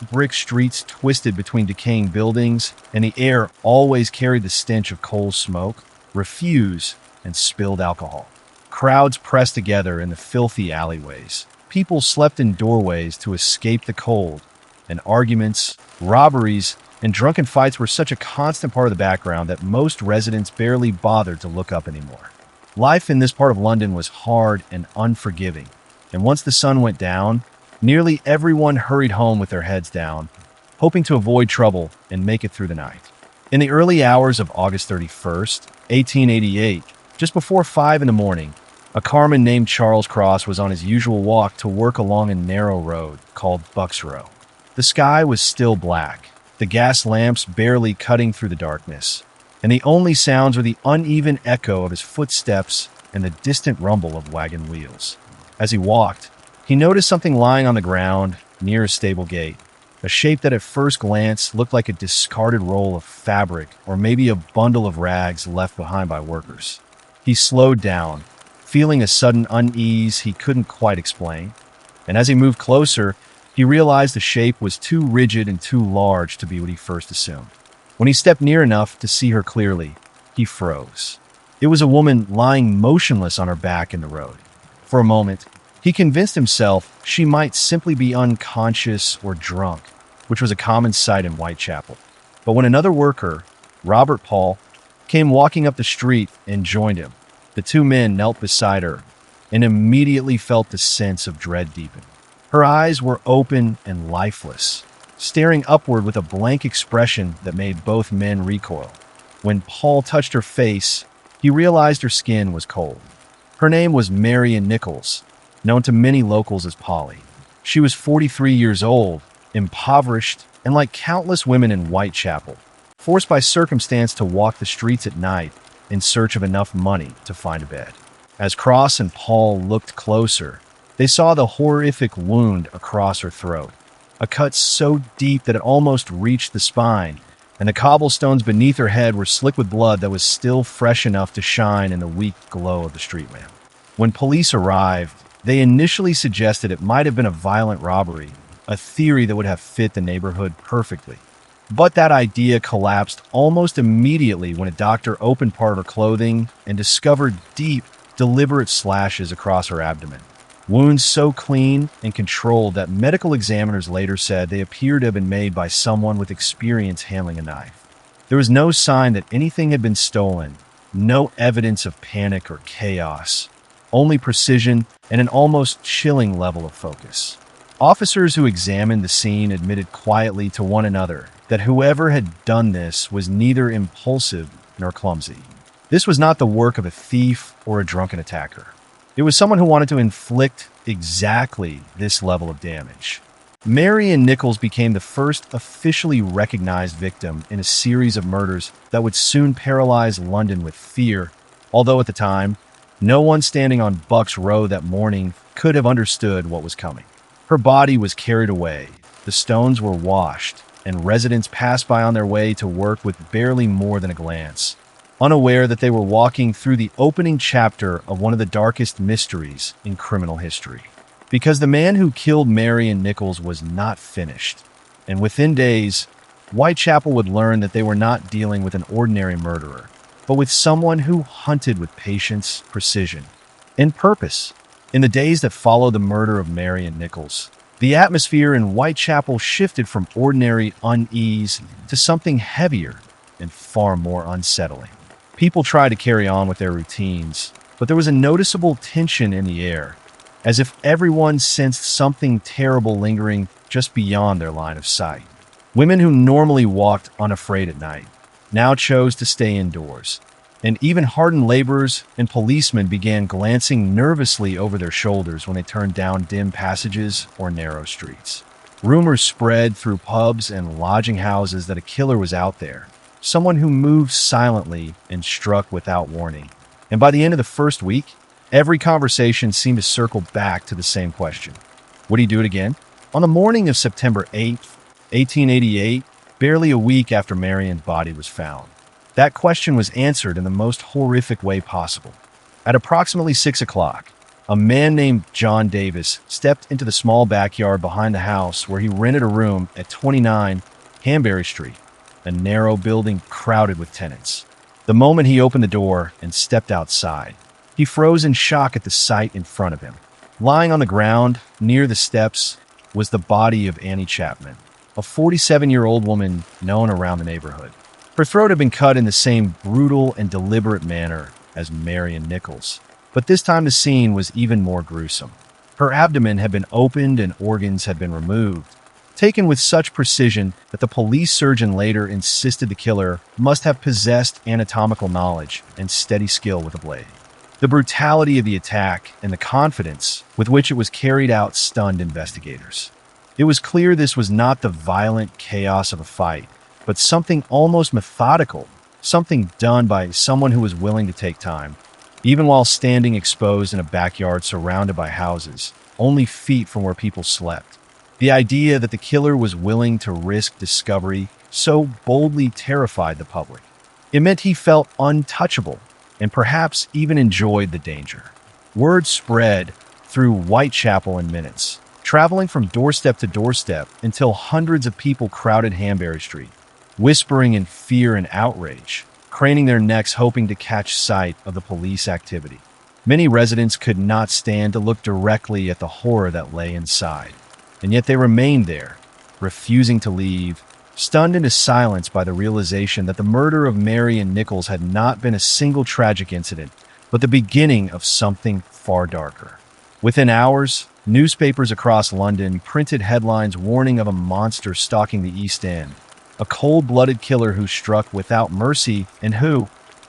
brick streets twisted between decaying buildings, and the air always carried the stench of coal smoke, refuse, and spilled alcohol. Crowds pressed together in the filthy alleyways. People slept in doorways to escape the cold, and arguments, robberies, and drunken fights were such a constant part of the background that most residents barely bothered to look up anymore. Life in this part of London was hard and unforgiving, and once the sun went down, nearly everyone hurried home with their heads down, hoping to avoid trouble and make it through the night. In the early hours of August 31st, 1888, just before 5 in the morning, a carman named Charles Cross was on his usual walk to work along a narrow road called Bucks Row. The sky was still black, the gas lamps barely cutting through the darkness, and the only sounds were the uneven echo of his footsteps and the distant rumble of wagon wheels. As he walked, he noticed something lying on the ground near a stable gate, a shape that at first glance looked like a discarded roll of fabric or maybe a bundle of rags left behind by workers. He slowed down, feeling a sudden unease he couldn't quite explain, and as he moved closer, he realized the shape was too rigid and too large to be what he first assumed. When he stepped near enough to see her clearly, he froze. It was a woman lying motionless on her back in the road. For a moment, he convinced himself she might simply be unconscious or drunk, which was a common sight in Whitechapel. But when another worker, Robert Paul, came walking up the street and joined him, the two men knelt beside her and immediately felt the sense of dread deepen. Her eyes were open and lifeless, staring upward with a blank expression that made both men recoil. When Paul touched her face, he realized her skin was cold. Her name was Marian Nichols, known to many locals as Polly. She was 43 years old, impoverished, and like countless women in Whitechapel, forced by circumstance to walk the streets at night in search of enough money to find a bed. As Cross and Paul looked closer, they saw the horrific wound across her throat, a cut so deep that it almost reached the spine, and the cobblestones beneath her head were slick with blood that was still fresh enough to shine in the weak glow of the street lamp. When police arrived, they initially suggested it might have been a violent robbery, a theory that would have fit the neighborhood perfectly. But that idea collapsed almost immediately when a doctor opened part of her clothing and discovered deep, deliberate slashes across her abdomen. Wounds so clean and controlled that medical examiners later said they appeared to have been made by someone with experience handling a knife. There was no sign that anything had been stolen, no evidence of panic or chaos, only precision and an almost chilling level of focus. Officers who examined the scene admitted quietly to one another that whoever had done this was neither impulsive nor clumsy. This was not the work of a thief or a drunken attacker. It was someone who wanted to inflict exactly this level of damage. Marian Nichols became the first officially recognized victim in a series of murders that would soon paralyze London with fear, although at the time, no one standing on Bucks Row that morning could have understood what was coming. Her body was carried away, the stones were washed, and residents passed by on their way to work with barely more than a glance, unaware that they were walking through the opening chapter of one of the darkest mysteries in criminal history. Because the man who killed Marian Nichols was not finished, and within days, Whitechapel would learn that they were not dealing with an ordinary murderer, but with someone who hunted with patience, precision, and purpose. In the days that followed the murder of Marian Nichols, the atmosphere in Whitechapel shifted from ordinary unease to something heavier and far more unsettling. People tried to carry on with their routines, but there was a noticeable tension in the air, as if everyone sensed something terrible lingering just beyond their line of sight. Women who normally walked unafraid at night now chose to stay indoors, and even hardened laborers and policemen began glancing nervously over their shoulders when they turned down dim passages or narrow streets. Rumors spread through pubs and lodging houses that a killer was out there, someone who moved silently and struck without warning. And by the end of the first week, every conversation seemed to circle back to the same question. Would he do it again? On the morning of September 8th, 1888, barely a week after Marian's body was found, that question was answered in the most horrific way possible. At approximately 6 o'clock, A man named John Davis stepped into the small backyard behind the house where he rented a room at 29 Hanbury Street, a narrow building crowded with tenants. The moment he opened the door and stepped outside, he froze in shock at the sight in front of him. Lying on the ground near the steps was the body of Annie Chapman, a 47-year-old woman known around the neighborhood. Her throat had been cut in the same brutal and deliberate manner as Marion Nichols, but this time the scene was even more gruesome. Her abdomen had been opened and organs had been removed, taken with such precision that the police surgeon later insisted the killer must have possessed anatomical knowledge and steady skill with a blade. The brutality of the attack and the confidence with which it was carried out stunned investigators. It was clear this was not the violent chaos of a fight, but something almost methodical, something done by someone who was willing to take time, even while standing exposed in a backyard surrounded by houses, only feet from where people slept. The idea that the killer was willing to risk discovery so boldly terrified the public. It meant he felt untouchable and perhaps even enjoyed the danger. Word spread through Whitechapel in minutes, traveling from doorstep to doorstep until hundreds of people crowded Hanbury Street, whispering in fear and outrage, craning their necks hoping to catch sight of the police activity. Many residents could not stand to look directly at the horror that lay inside, and yet they remained there, refusing to leave, stunned into silence by the realization that the murder of Marion Nichols had not been a single tragic incident, but the beginning of something far darker. Within hours, newspapers across London printed headlines warning of a monster stalking the East End, a cold-blooded killer who struck without mercy and who,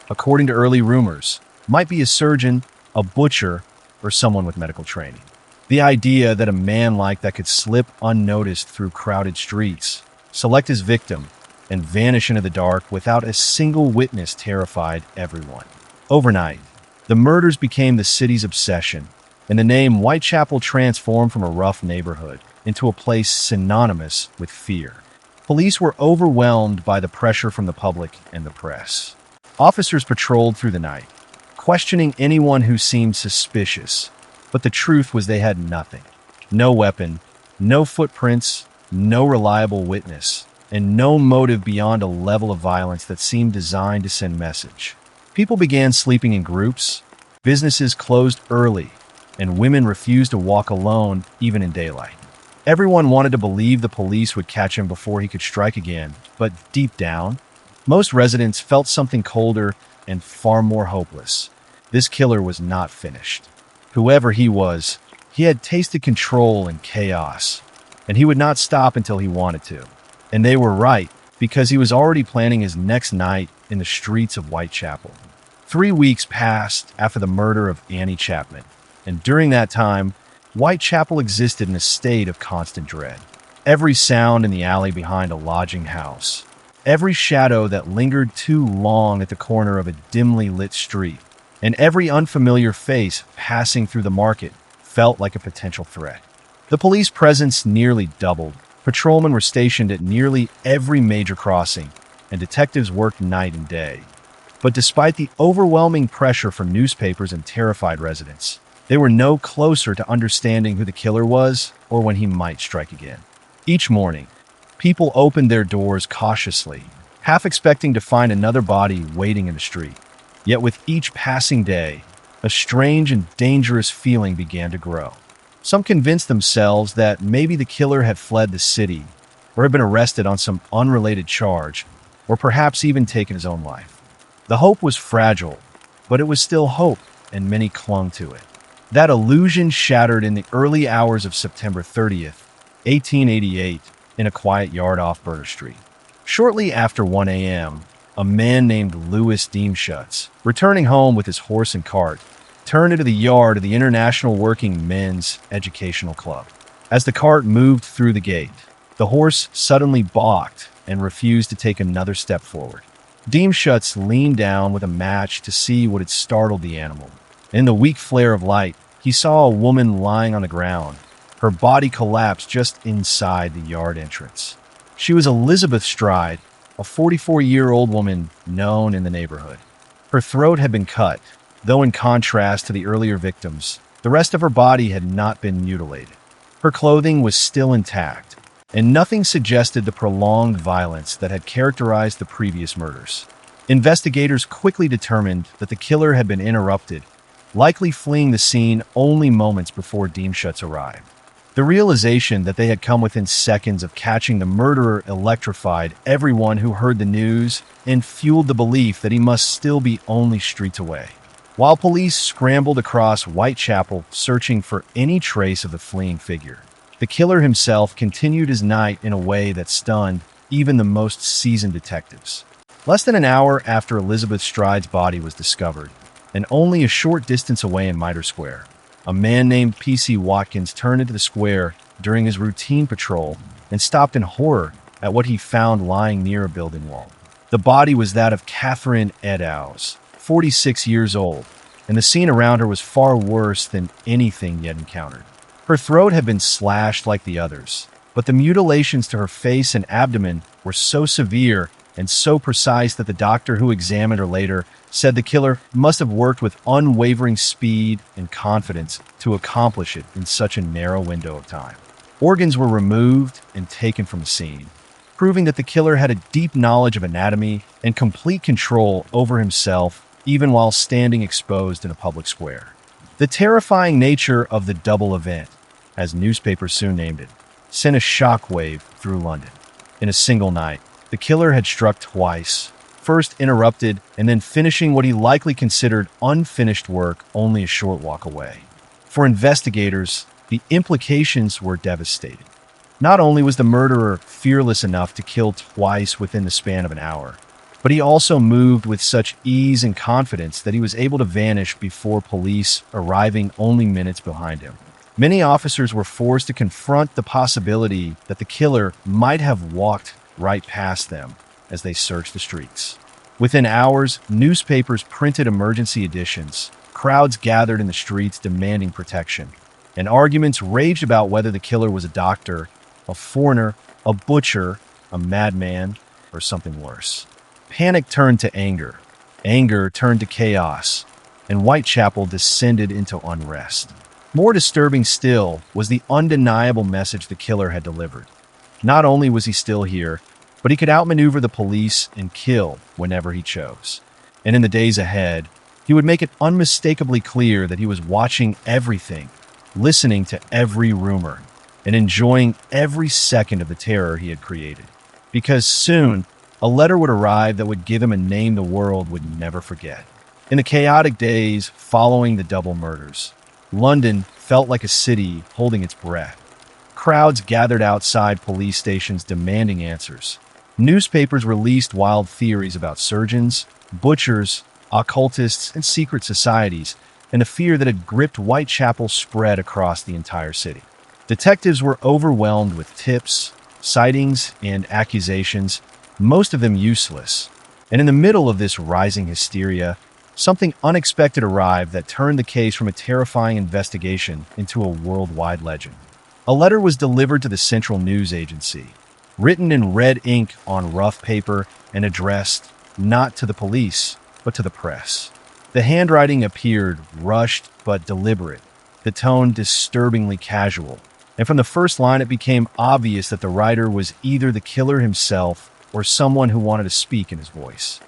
according to early rumors, might be a surgeon, a butcher, or someone with medical training. The idea that a man like that could slip unnoticed through crowded streets, select his victim, and vanish into the dark without a single witness terrified everyone. Overnight, the murders became the city's obsession, and the name Whitechapel transformed from a rough neighborhood into a place synonymous with fear. Police were overwhelmed by the pressure from the public and the press. Officers patrolled through the night, questioning anyone who seemed suspicious, but the truth was they had nothing. No weapon, no footprints, no reliable witness, and no motive beyond a level of violence that seemed designed to send message. People began sleeping in groups, businesses closed early, and women refused to walk alone even in daylight. Everyone wanted to believe the police would catch him before he could strike again, but deep down, most residents felt something colder and far more hopeless. This killer was not finished. Whoever he was, he had tasted control and chaos, and he would not stop until he wanted to. And they were right, because he was already planning his next night in the streets of Whitechapel. 3 weeks passed after the murder of Annie Chapman, and during that time, Whitechapel existed in a state of constant dread. Every sound in the alley behind a lodging house, every shadow that lingered too long at the corner of a dimly lit street, and every unfamiliar face passing through the market felt like a potential threat. The police presence nearly doubled. Patrolmen were stationed at nearly every major crossing, and detectives worked night and day. But despite the overwhelming pressure from newspapers and terrified residents, they were no closer to understanding who the killer was or when he might strike again. Each morning, people opened their doors cautiously, half expecting to find another body waiting in the street. Yet with each passing day, a strange and dangerous feeling began to grow. Some convinced themselves that maybe the killer had fled the city, or had been arrested on some unrelated charge, or perhaps even taken his own life. The hope was fragile, but it was still hope, and many clung to it. That illusion shattered in the early hours of September 30th, 1888, in a quiet yard off Burner Street. Shortly after 1 a.m., a man named Louis Deemschutz, returning home with his horse and cart, turned into the yard of the International Working Men's Educational Club. As the cart moved through the gate, the horse suddenly balked and refused to take another step forward. Deemschutz leaned down with a match to see what had startled the animal. In the weak flare of light, he saw a woman lying on the ground, her body collapsed just inside the yard entrance. She was Elizabeth Stride, a 44-year-old woman known in the neighborhood. Her throat had been cut, though in contrast to the earlier victims, The rest of her body had not been mutilated. Her clothing was still intact, and nothing suggested the prolonged violence that had characterized the previous murders. Investigators quickly determined that the killer had been interrupted, likely fleeing the scene only moments before Deemschutz arrived. The realization that they had come within seconds of catching the murderer electrified everyone who heard the news and fueled the belief that he must still be only streets away. While police scrambled across Whitechapel searching for any trace of the fleeing figure, the killer himself continued his night in a way that stunned even the most seasoned detectives. Less than an hour after Elizabeth Stride's body was discovered, and only a short distance away in Mitre Square, a man named P.C. Watkins turned into the square during his routine patrol and stopped in horror at what he found lying near a building wall. The body was that of Catherine Eddowes, 46 years old, and the scene around her was far worse than anything yet encountered. Her throat had been slashed like the others, but the mutilations to her face and abdomen were so severe and so precise that the doctor who examined her later said the killer must have worked with unwavering speed and confidence to accomplish it in such a narrow window of time. Organs were removed and taken from the scene, proving that the killer had a deep knowledge of anatomy and complete control over himself even while standing exposed in a public square. The terrifying nature of the double event, as newspapers soon named it, sent a shockwave through London. In a single night, the killer had struck twice, first interrupted and then finishing what he likely considered unfinished work only a short walk away. For investigators, the implications were devastating. Not only was the murderer fearless enough to kill twice within the span of an hour, but he also moved with such ease and confidence that he was able to vanish before police arriving only minutes behind him. Many officers were forced to confront the possibility that the killer might have walked right past them as they searched the streets. Within hours, newspapers printed emergency editions, crowds gathered in the streets demanding protection, and arguments raged about whether the killer was a doctor, a foreigner, a butcher, a madman, or something worse. Panic turned to anger. Anger turned to chaos, and Whitechapel descended into unrest. More disturbing still was the undeniable message the killer had delivered. Not only was he still here, but he could outmaneuver the police and kill whenever he chose. And in the days ahead, he would make it unmistakably clear that he was watching everything, listening to every rumor, and enjoying every second of the terror he had created. Because soon, a letter would arrive that would give him a name the world would never forget. In the chaotic days following the double murders, London felt like a city holding its breath. Crowds gathered outside police stations demanding answers. Newspapers released wild theories about surgeons, butchers, occultists, and secret societies, and the fear that had gripped Whitechapel spread across the entire city. Detectives were overwhelmed with tips, sightings, and accusations, most of them useless. And in the middle of this rising hysteria, something unexpected arrived that turned the case from a terrifying investigation into a worldwide legend. A letter was delivered to the Central News Agency, written in red ink on rough paper and addressed not to the police, but to the press. The handwriting appeared rushed but deliberate, the tone disturbingly casual, and from the first line it became obvious that the writer was either the killer himself or someone who wanted to speak in his voice.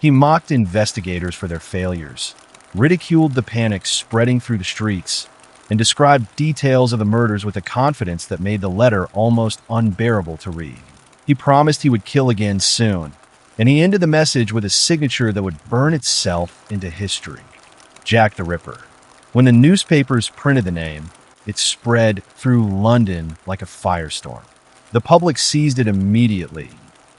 He mocked investigators for their failures, ridiculed the panic spreading through the streets, and described details of the murders with a confidence that made the letter almost unbearable to read. He promised he would kill again soon, and he ended the message with a signature that would burn itself into history. Jack the Ripper. When the newspapers printed the name, it spread through London like a firestorm. The public seized it immediately,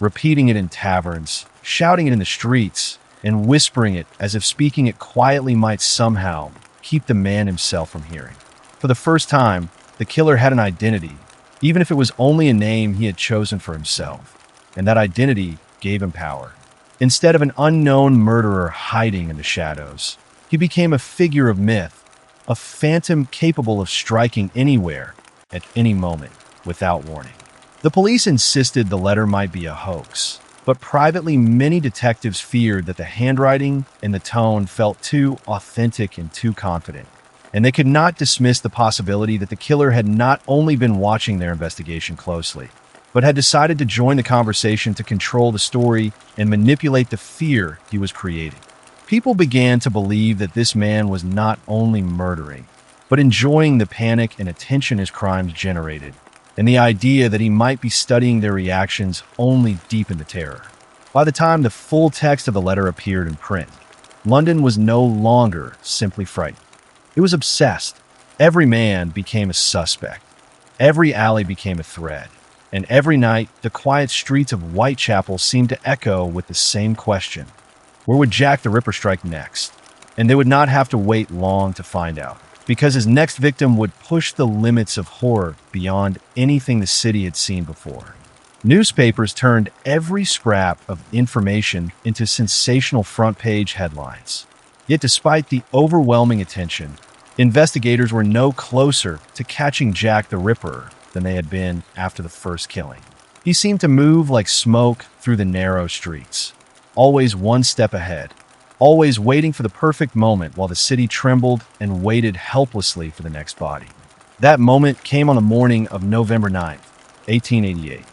repeating it in taverns, shouting it in the streets, and whispering it as if speaking it quietly might somehow keep the man himself from hearing. For the first time, the killer had an identity, even if it was only a name he had chosen for himself, and that identity gave him power. Instead of an unknown murderer hiding in the shadows, he became a figure of myth, a phantom capable of striking anywhere, at any moment, without warning. The police insisted the letter might be a hoax, but privately many detectives feared that the handwriting and the tone felt too authentic and too confident. and they could not dismiss the possibility that the killer had not only been watching their investigation closely, but had decided to join the conversation to control the story and manipulate the fear he was creating. People began to believe that this man was not only murdering, but enjoying the panic and attention his crimes generated, and the idea that he might be studying their reactions only deepened the terror. By the time the full text of the letter appeared in print, London was no longer simply frightened. It was obsessed. Every man became a suspect. Every alley became a threat. And every night, the quiet streets of Whitechapel seemed to echo with the same question. Where would Jack the Ripper strike next? And they would not have to wait long to find out, because his next victim would push the limits of horror beyond anything the city had seen before. Newspapers turned every scrap of information into sensational front-page headlines. Yet despite the overwhelming attention, investigators were no closer to catching Jack the Ripper than they had been after the first killing. He seemed to move like smoke through the narrow streets, always one step ahead, always waiting for the perfect moment while the city trembled and waited helplessly for the next body. That moment came on the morning of November 9th, 1888.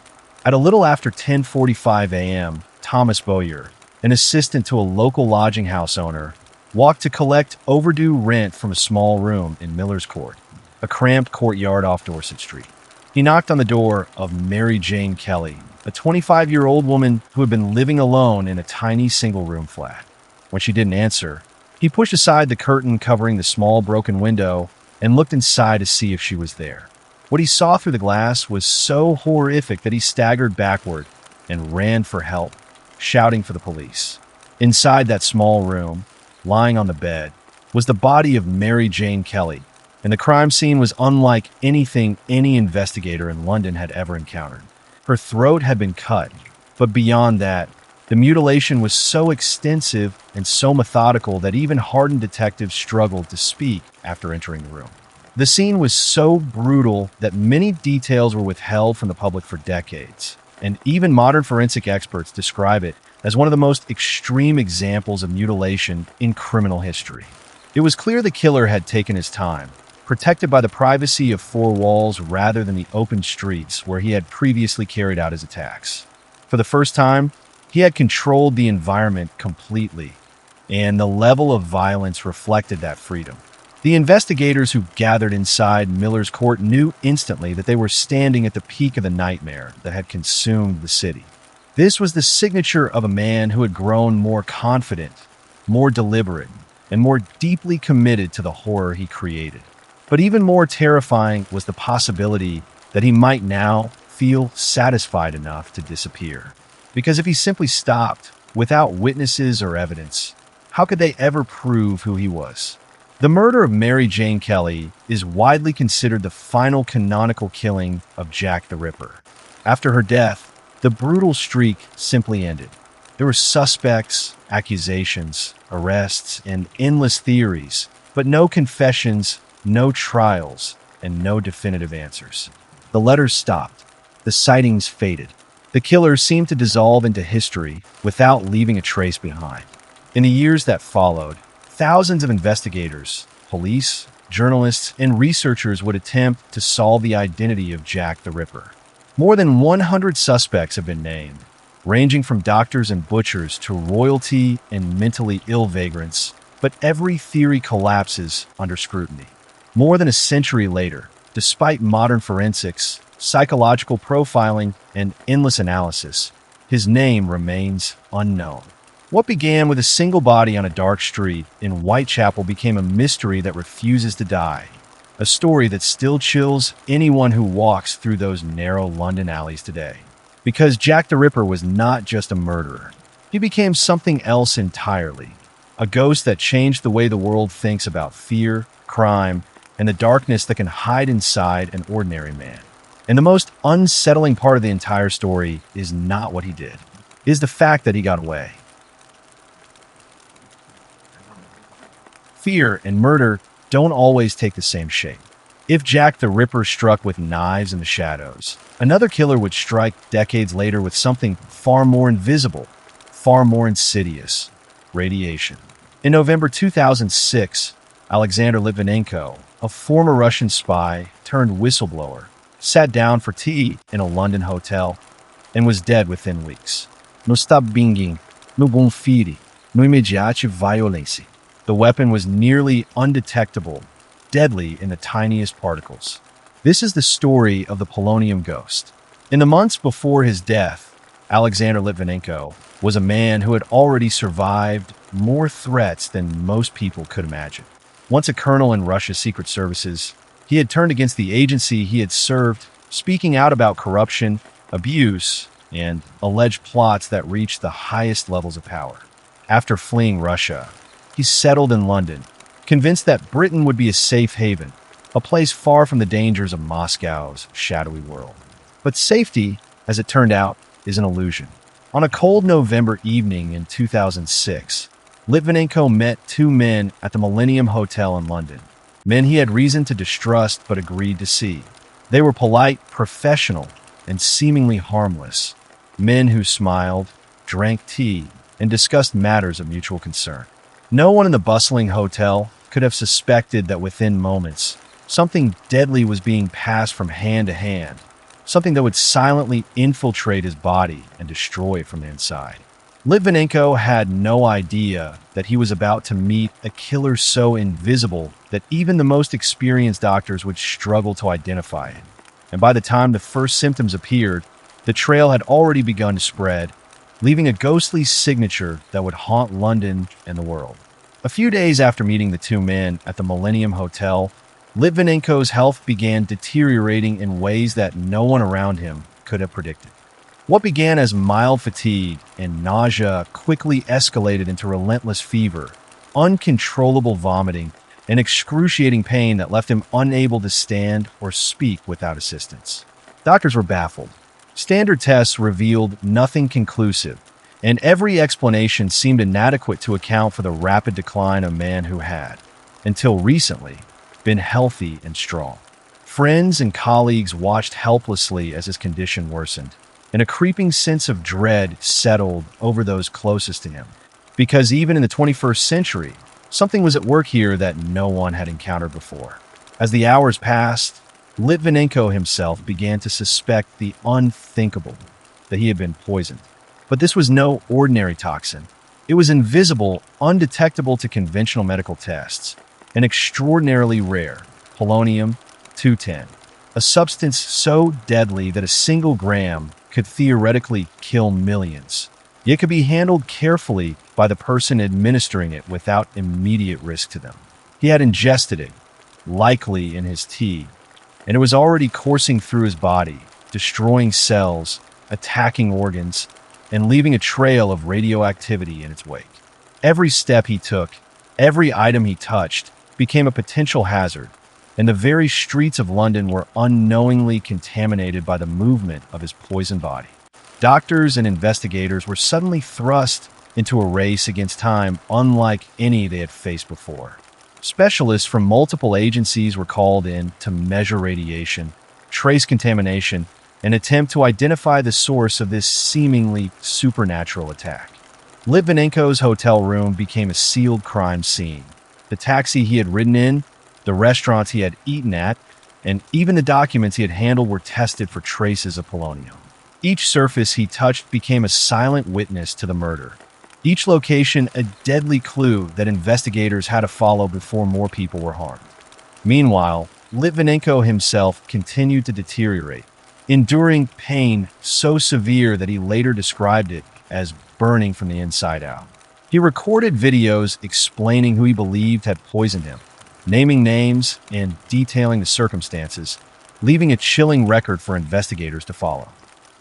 At a little after 10:45 a.m., Thomas Bowyer, an assistant to a local lodging house owner, walked to collect overdue rent from a small room in Miller's Court, a cramped courtyard off Dorset Street. He knocked on the door of Mary Jane Kelly, a 25-year-old woman who had been living alone in a tiny single-room flat. When she didn't answer, he pushed aside the curtain covering the small broken window and looked inside to see if she was there. What he saw through the glass was so horrific that he staggered backward and ran for help, shouting for the police. Inside that small room, lying on the bed, was the body of Mary Jane Kelly, and the crime scene was unlike anything any investigator in London had ever encountered. Her throat had been cut, but beyond that, the mutilation was so extensive and so methodical that even hardened detectives struggled to speak after entering the room. The scene was so brutal that many details were withheld from the public for decades, and even modern forensic experts describe it as one of the most extreme examples of mutilation in criminal history. It was clear the killer had taken his time, protected by the privacy of four walls rather than the open streets where he had previously carried out his attacks. For the first time, he had controlled the environment completely, and the level of violence reflected that freedom. The investigators who gathered inside Miller's Court knew instantly that they were standing at the peak of the nightmare that had consumed the city. This was the signature of a man who had grown more confident, more deliberate, and more deeply committed to the horror he created. But even more terrifying was the possibility that he might now feel satisfied enough to disappear. Because if he simply stopped, without witnesses or evidence, how could they ever prove who he was? The murder of Mary Jane Kelly is widely considered the final canonical killing of Jack the Ripper. After her death, the brutal streak simply ended. There were suspects, accusations, arrests, and endless theories, but no confessions, no trials, and no definitive answers. The letters stopped. The sightings faded. The killer seemed to dissolve into history without leaving a trace behind. In the years that followed, thousands of investigators, police, journalists, and researchers would attempt to solve the identity of Jack the Ripper. More than 100 suspects have been named, ranging from doctors and butchers to royalty and mentally ill vagrants, but every theory collapses under scrutiny. More than a century later, despite modern forensics, psychological profiling, and endless analysis, his name remains unknown. What began with a single body on a dark street in Whitechapel became a mystery that refuses to die, a story that still chills anyone who walks through those narrow London alleys today. Because Jack the Ripper was not just a murderer. He became something else entirely, a ghost that changed the way the world thinks about fear, crime, and the darkness that can hide inside an ordinary man. And the most unsettling part of the entire story is not what he did, it is the fact that he got away. Fear and murder don't always take the same shape. If Jack the Ripper struck with knives in the shadows, another killer would strike decades later with something far more invisible, far more insidious: radiation. In November 2006, Alexander Litvinenko, a former Russian spy turned whistleblower, sat down for tea in a London hotel and was dead within weeks. No stabbing, no bonfire, no immediate violence. The weapon was nearly undetectable, deadly in the tiniest particles. This is the story of the Polonium ghost. In the months before his death, Alexander Litvinenko was a man who had already survived more threats than most people could imagine. Once a colonel in Russia's secret services, he had turned against the agency he had served, speaking out about corruption, abuse, and alleged plots that reached the highest levels of power. After fleeing Russia, he settled in London, convinced that Britain would be a safe haven, a place far from the dangers of Moscow's shadowy world. But safety, as it turned out, is an illusion. On a cold November evening in 2006, Litvinenko met two men at the Millennium Hotel in London. Men he had reason to distrust but agreed to see. They were polite, professional, and seemingly harmless. Men who smiled, drank tea, and discussed matters of mutual concern. No one in the bustling hotel could have suspected that within moments, something deadly was being passed from hand to hand, something that would silently infiltrate his body and destroy it from the inside. Litvinenko had no idea that he was about to meet a killer so invisible that even the most experienced doctors would struggle to identify it. And by the time the first symptoms appeared, the trail had already begun to spread, leaving a ghostly signature that would haunt London and the world. A few days after meeting the two men at the Millennium Hotel, Litvinenko's health began deteriorating in ways that no one around him could have predicted. What began as mild fatigue and nausea quickly escalated into relentless fever, uncontrollable vomiting, and excruciating pain that left him unable to stand or speak without assistance. Doctors were baffled. Standard tests revealed nothing conclusive, and every explanation seemed inadequate to account for the rapid decline of a man who had, until recently, been healthy and strong. Friends and colleagues watched helplessly as his condition worsened, and a creeping sense of dread settled over those closest to him. Because even in the 21st century, something was at work here that no one had encountered before. As the hours passed, Litvinenko himself began to suspect the unthinkable, that he had been poisoned. But this was no ordinary toxin. It was invisible, undetectable to conventional medical tests, and extraordinarily rare, Polonium-210, a substance so deadly that a single gram could theoretically kill millions. It could be handled carefully by the person administering it without immediate risk to them. He had ingested it, likely in his tea, and it was already coursing through his body, destroying cells, attacking organs, and leaving a trail of radioactivity in its wake. Every step he took, every item he touched, became a potential hazard, and the very streets of London were unknowingly contaminated by the movement of his poisoned body. Doctors and investigators were suddenly thrust into a race against time unlike any they had faced before. Specialists from multiple agencies were called in to measure radiation, trace contamination, and attempt to identify the source of this seemingly supernatural attack. Litvinenko's hotel room became a sealed crime scene. The taxi he had ridden in, the restaurants he had eaten at, and even the documents he had handled were tested for traces of polonium. Each surface he touched became a silent witness to the murder. Each location a deadly clue that investigators had to follow before more people were harmed. Meanwhile, Litvinenko himself continued to deteriorate, enduring pain so severe that he later described it as burning from the inside out. He recorded videos explaining who he believed had poisoned him, naming names and detailing the circumstances, leaving a chilling record for investigators to follow.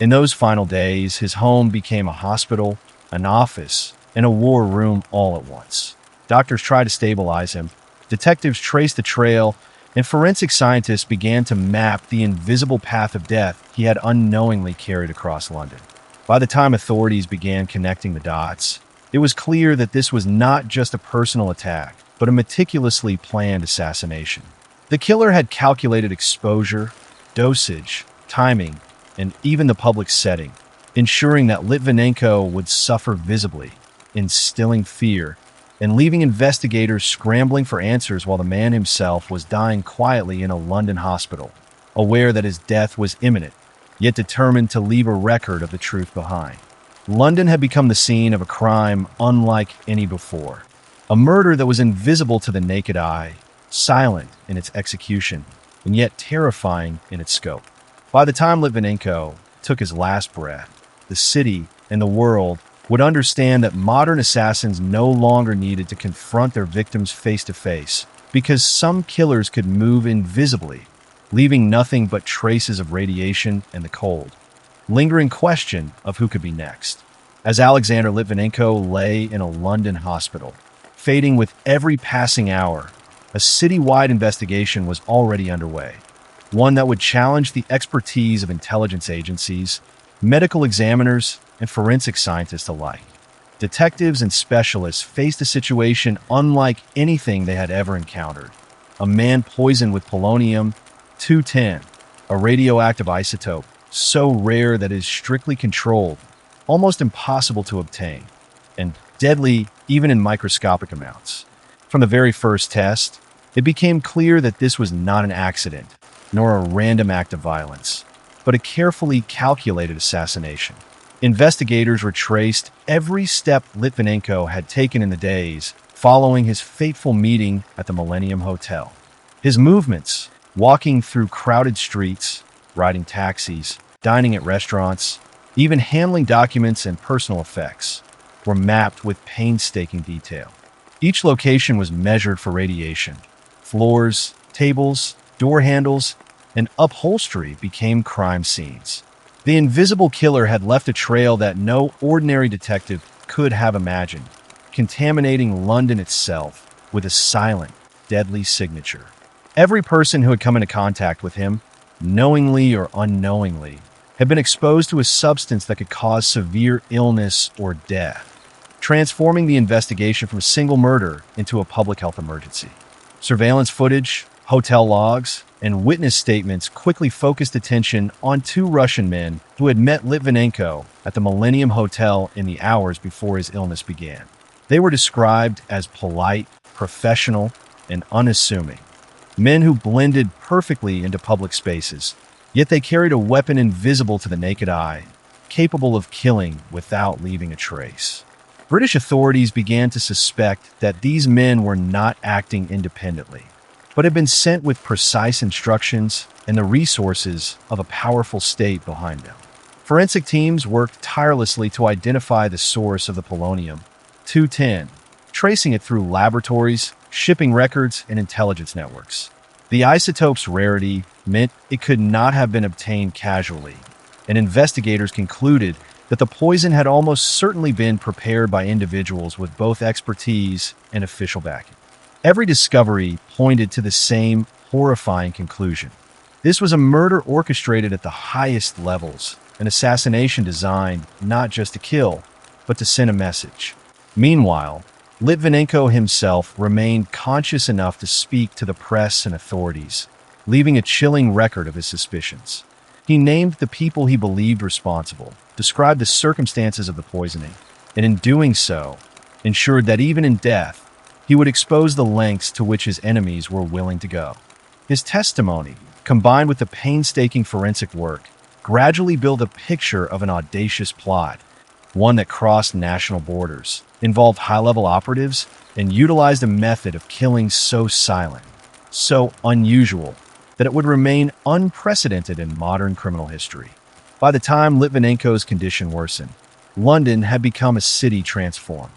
In those final days, his home became a hospital, an office, and a war room all at once. Doctors tried to stabilize him, detectives traced the trail, and forensic scientists began to map the invisible path of death he had unknowingly carried across London. By the time authorities began connecting the dots, it was clear that this was not just a personal attack, but a meticulously planned assassination. The killer had calculated exposure, dosage, timing, and even the public setting, ensuring that Litvinenko would suffer visibly, instilling fear, and leaving investigators scrambling for answers while the man himself was dying quietly in a London hospital, aware that his death was imminent, yet determined to leave a record of the truth behind. London had become the scene of a crime unlike any before, a murder that was invisible to the naked eye, silent in its execution, and yet terrifying in its scope. By the time Litvinenko took his last breath, the city and the world would understand that modern assassins no longer needed to confront their victims face to face, because some killers could move invisibly, leaving nothing but traces of radiation and the cold, lingering question of who could be next. As Alexander Litvinenko lay in a London hospital, fading with every passing hour, a citywide investigation was already underway, one that would challenge the expertise of intelligence agencies, medical examiners, and forensic scientists alike. Detectives and specialists faced a situation unlike anything they had ever encountered. A man poisoned with polonium-210, a radioactive isotope so rare that it is strictly controlled, almost impossible to obtain, and deadly even in microscopic amounts. From the very first test, it became clear that this was not an accident, nor a random act of violence, but a carefully calculated assassination. Investigators retraced every step Litvinenko had taken in the days following his fateful meeting at the Millennium Hotel. His movements, walking through crowded streets, riding taxis, dining at restaurants, even handling documents and personal effects, were mapped with painstaking detail. Each location was measured for radiation. Floors, tables, door handles, and upholstery became crime scenes. The invisible killer had left a trail that no ordinary detective could have imagined, contaminating London itself with a silent, deadly signature. Every person who had come into contact with him, knowingly or unknowingly, had been exposed to a substance that could cause severe illness or death, transforming the investigation from a single murder into a public health emergency. Surveillance footage, hotel logs, and witness statements quickly focused attention on two Russian men who had met Litvinenko at the Millennium Hotel in the hours before his illness began. They were described as polite, professional, and unassuming. Men who blended perfectly into public spaces, yet they carried a weapon invisible to the naked eye, capable of killing without leaving a trace. British authorities began to suspect that these men were not acting independently, but had been sent with precise instructions and the resources of a powerful state behind them. Forensic teams worked tirelessly to identify the source of the polonium-210, tracing it through laboratories, shipping records, and intelligence networks. The isotope's rarity meant it could not have been obtained casually, and investigators concluded that the poison had almost certainly been prepared by individuals with both expertise and official backing. Every discovery pointed to the same horrifying conclusion. This was a murder orchestrated at the highest levels, an assassination designed not just to kill, but to send a message. Meanwhile, Litvinenko himself remained conscious enough to speak to the press and authorities, leaving a chilling record of his suspicions. He named the people he believed responsible, described the circumstances of the poisoning, and in doing so, ensured that even in death, he would expose the lengths to which his enemies were willing to go. His testimony, combined with the painstaking forensic work, gradually built a picture of an audacious plot, one that crossed national borders, involved high-level operatives, and utilized a method of killing so silent, so unusual, that it would remain unprecedented in modern criminal history. By the time Litvinenko's condition worsened, London had become a city transformed.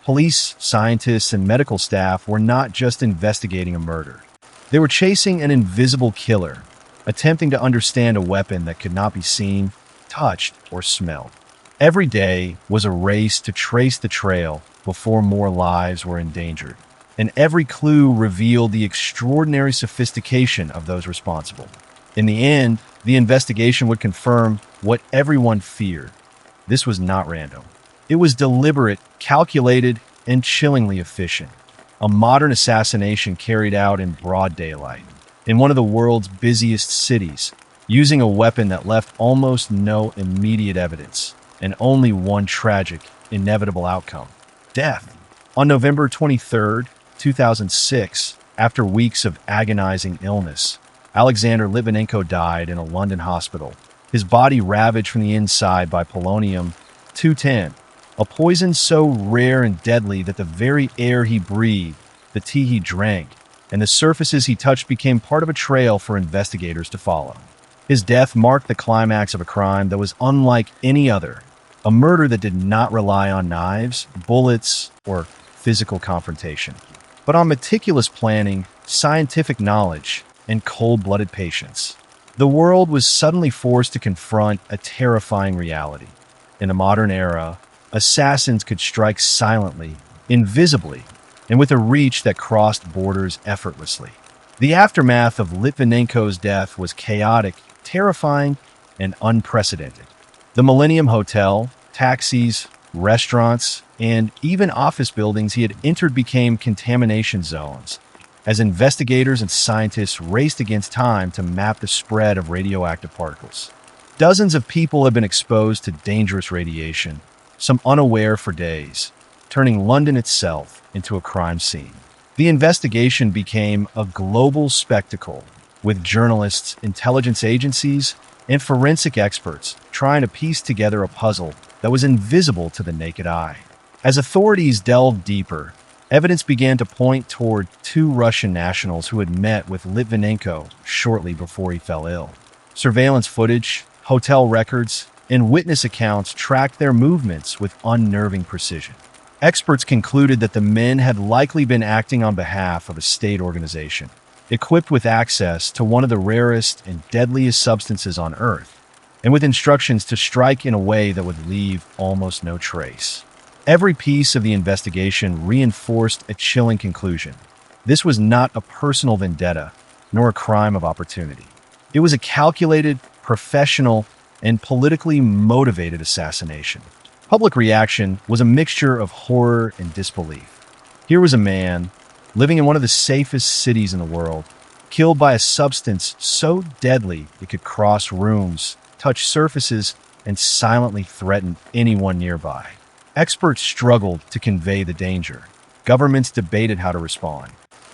Police, scientists, and medical staff were not just investigating a murder. They were chasing an invisible killer, attempting to understand a weapon that could not be seen, touched, or smelled. Every day was a race to trace the trail before more lives were endangered, and every clue revealed the extraordinary sophistication of those responsible. In the end, the investigation would confirm what everyone feared. This was not random. It was deliberate, calculated, and chillingly efficient. A modern assassination carried out in broad daylight, in one of the world's busiest cities, using a weapon that left almost no immediate evidence, and only one tragic, inevitable outcome: death. On November 23rd, 2006, after weeks of agonizing illness, Alexander Litvinenko died in a London hospital, his body ravaged from the inside by polonium-210, a poison so rare and deadly that the very air he breathed, the tea he drank, and the surfaces he touched became part of a trail for investigators to follow. His death marked the climax of a crime that was unlike any other, a murder that did not rely on knives, bullets, or physical confrontation, but on meticulous planning, scientific knowledge, and cold-blooded patience. The world was suddenly forced to confront a terrifying reality. In the modern era, assassins could strike silently, invisibly, and with a reach that crossed borders effortlessly. The aftermath of Litvinenko's death was chaotic, terrifying, and unprecedented. The Millennium Hotel, taxis, restaurants, and even office buildings he had entered became contamination zones, as investigators and scientists raced against time to map the spread of radioactive particles. Dozens of people had been exposed to dangerous radiation, some unaware for days, turning London itself into a crime scene. The investigation became a global spectacle, with journalists, intelligence agencies, and forensic experts trying to piece together a puzzle that was invisible to the naked eye. As authorities delved deeper, evidence began to point toward two Russian nationals who had met with Litvinenko shortly before he fell ill. Surveillance footage, hotel records, and witness accounts tracked their movements with unnerving precision. Experts concluded that the men had likely been acting on behalf of a state organization, equipped with access to one of the rarest and deadliest substances on Earth, and with instructions to strike in a way that would leave almost no trace. Every piece of the investigation reinforced a chilling conclusion. This was not a personal vendetta, nor a crime of opportunity. It was a calculated, professional, and politically motivated assassination. Public reaction was a mixture of horror and disbelief. Here was a man, living in one of the safest cities in the world, killed by a substance so deadly it could cross rooms, touch surfaces, and silently threaten anyone nearby. Experts struggled to convey the danger. Governments debated how to respond.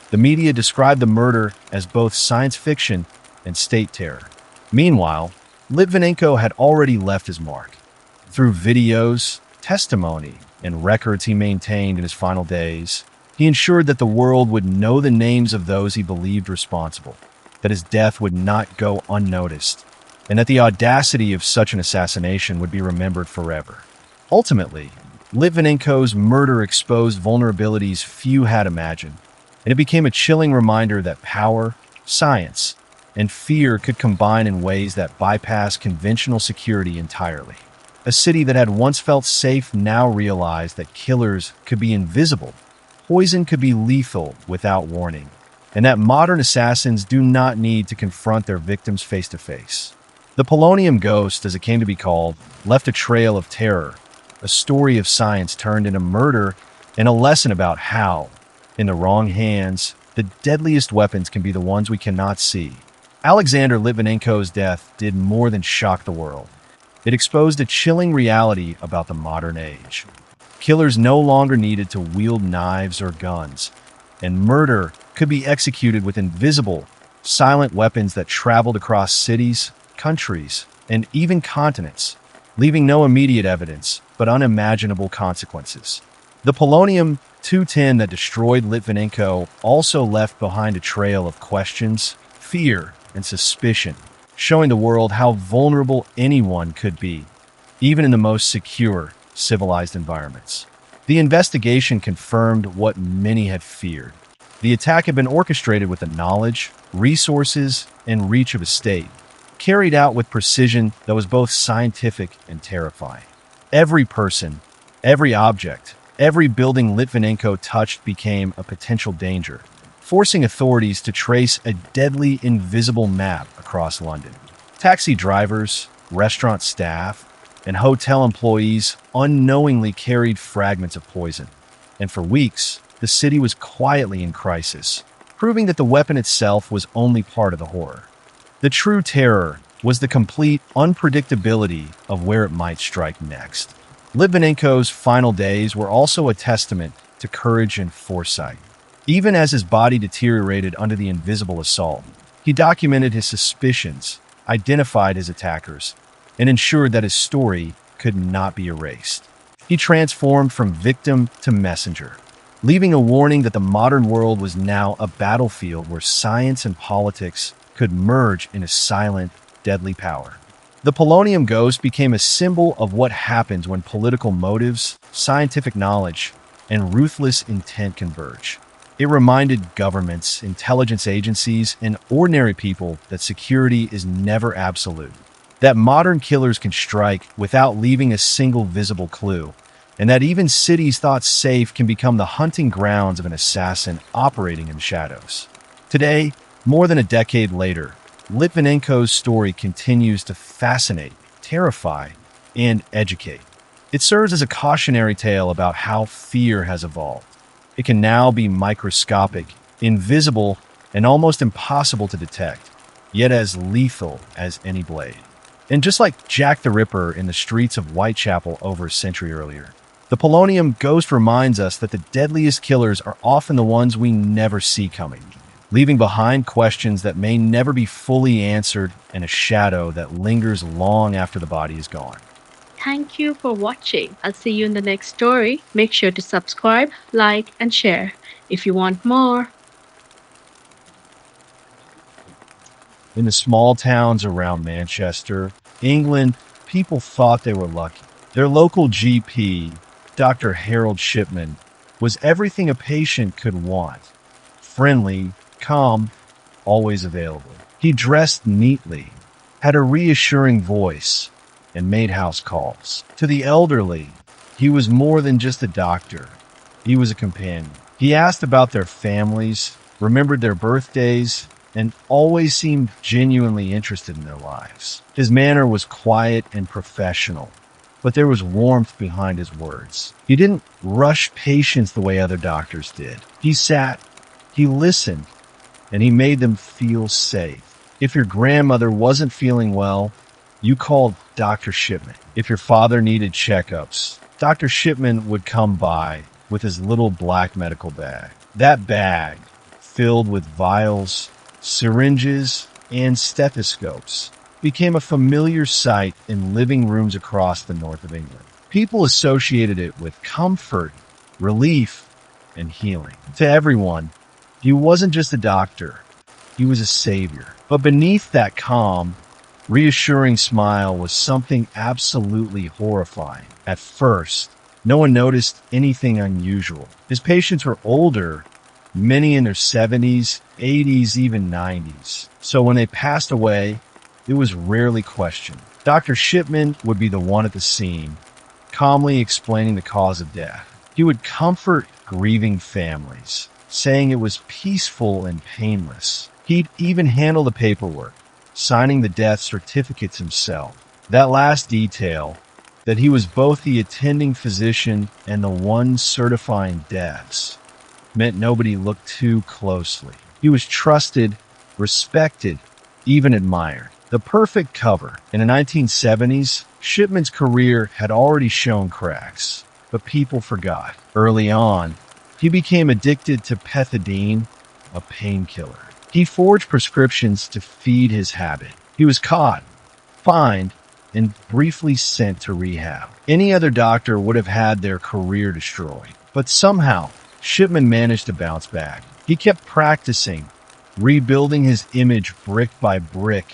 The media described the murder as both science fiction and state terror. Meanwhile, Litvinenko had already left his mark. Through videos, testimony, and records he maintained in his final days, he ensured that the world would know the names of those he believed responsible, that his death would not go unnoticed, and that the audacity of such an assassination would be remembered forever. Ultimately, Litvinenko's murder exposed vulnerabilities few had imagined, and it became a chilling reminder that power, science, and fear could combine in ways that bypass conventional security entirely. A city that had once felt safe now realized that killers could be invisible, poison could be lethal without warning, and that modern assassins do not need to confront their victims face to face. The Polonium Ghost, as it came to be called, left a trail of terror, a story of science turned into murder, and a lesson about how, in the wrong hands, the deadliest weapons can be the ones we cannot see. Alexander Litvinenko's death did more than shock the world. It exposed a chilling reality about the modern age. Killers no longer needed to wield knives or guns, and murder could be executed with invisible, silent weapons that traveled across cities, countries, and even continents, leaving no immediate evidence but unimaginable consequences. The polonium-210 that destroyed Litvinenko also left behind a trail of questions, fear, and suspicion, showing the world how vulnerable anyone could be, even in the most secure, civilized environments. The investigation confirmed what many had feared. The attack had been orchestrated with the knowledge, resources, and reach of a state, carried out with precision that was both scientific and terrifying. Every person, every object, every building Litvinenko touched became a potential danger, forcing authorities to trace a deadly invisible map across London. Taxi drivers, restaurant staff, and hotel employees unknowingly carried fragments of poison, and for weeks, the city was quietly in crisis, proving that the weapon itself was only part of the horror. The true terror was the complete unpredictability of where it might strike next. Litvinenko's final days were also a testament to courage and foresight. Even as his body deteriorated under the invisible assault, he documented his suspicions, identified his attackers, and ensured that his story could not be erased. He transformed from victim to messenger, leaving a warning that the modern world was now a battlefield where science and politics could merge in a silent, deadly power. The Polonium ghost became a symbol of what happens when political motives, scientific knowledge, and ruthless intent converge. It reminded governments, intelligence agencies, and ordinary people that security is never absolute, that modern killers can strike without leaving a single visible clue, and that even cities thought safe can become the hunting grounds of an assassin operating in the shadows. Today, more than a decade later, Litvinenko's story continues to fascinate, terrify, and educate. It serves as a cautionary tale about how fear has evolved. It can now be microscopic, invisible, and almost impossible to detect, yet as lethal as any blade. And just like Jack the Ripper in the streets of Whitechapel over a century earlier, the Polonium ghost reminds us that the deadliest killers are often the ones we never see coming, leaving behind questions that may never be fully answered and a shadow that lingers long after the body is gone. Thank you for watching. I'll see you in the next story. Make sure to subscribe, like, and share if you want more. In the small towns around Manchester, England, people thought they were lucky. Their local GP, Dr. Harold Shipman, was everything a patient could want. Friendly, calm, always available. He dressed neatly, had a reassuring voice, and made house calls. To the elderly, he was more than just a doctor. He was a companion. He asked about their families, remembered their birthdays, and always seemed genuinely interested in their lives. His manner was quiet and professional, but there was warmth behind his words. He didn't rush patients the way other doctors did. He sat, he listened, and he made them feel safe. If your grandmother wasn't feeling well, you called Dr. Shipman. If your father needed checkups, Dr. Shipman would come by with his little black medical bag. That bag, filled with vials, syringes, and stethoscopes, became a familiar sight in living rooms across the north of England. People associated it with comfort, relief, and healing. To everyone, he wasn't just a doctor, he was a savior. But beneath that calm, reassuring smile was something absolutely horrifying. At first, no one noticed anything unusual. His patients were older, many in their 70s, 80s, even 90s. So when they passed away, it was rarely questioned. Dr. Shipman would be the one at the scene, calmly explaining the cause of death. He would comfort grieving families, saying it was peaceful and painless. He'd even handle the paperwork, signing the death certificates himself. That last detail, that he was both the attending physician and the one certifying deaths, meant nobody looked too closely. He was trusted, respected, even admired. The perfect cover. In the 1970s, Shipman's career had already shown cracks, but people forgot. Early on, he became addicted to pethidine, a painkiller. He forged prescriptions to feed his habit. He was caught, fined, and briefly sent to rehab. Any other doctor would have had their career destroyed. But somehow, Shipman managed to bounce back. He kept practicing, rebuilding his image brick by brick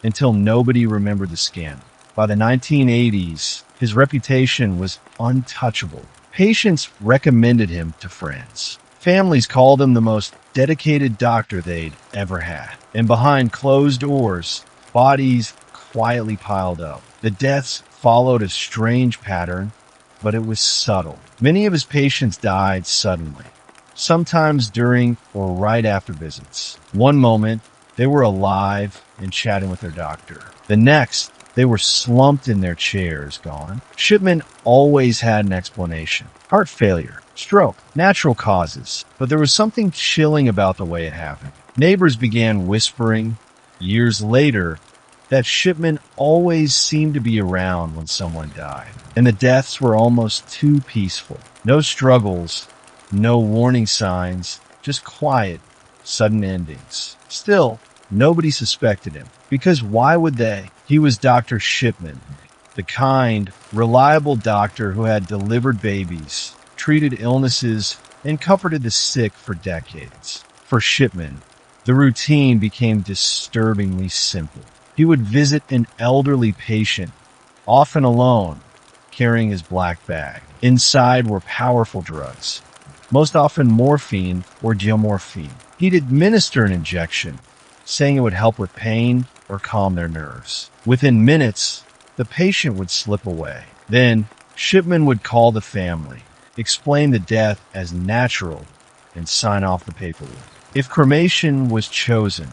until nobody remembered the scandal. By the 1980s, his reputation was untouchable. Patients recommended him to friends. Families called him the most dedicated doctor they'd ever had. And behind closed doors, bodies quietly piled up. The deaths followed a strange pattern, but it was subtle. Many of his patients died suddenly, sometimes during or right after visits. One moment, they were alive and chatting with their doctor. The next, they were slumped in their chairs, gone. Shipman always had an explanation. Heart failure, stroke, natural causes. But there was something chilling about the way it happened. Neighbors began whispering, years later, that Shipman always seemed to be around when someone died. And the deaths were almost too peaceful. No struggles, No warning signs, just quiet, sudden endings. Still, nobody suspected him. Because why would they? He was Dr. Shipman, the kind, reliable doctor who had delivered babies, treated illnesses, and comforted the sick for decades. For Shipman, the routine became disturbingly simple. He would visit an elderly patient, often alone, carrying his black bag. Inside were powerful drugs, most often morphine or geomorphine. He'd administer an injection, saying it would help with pain or calm their nerves. Within minutes, the patient would slip away. Then, Shipman would call the family, explain the death as natural, and sign off the paperwork. If cremation was chosen,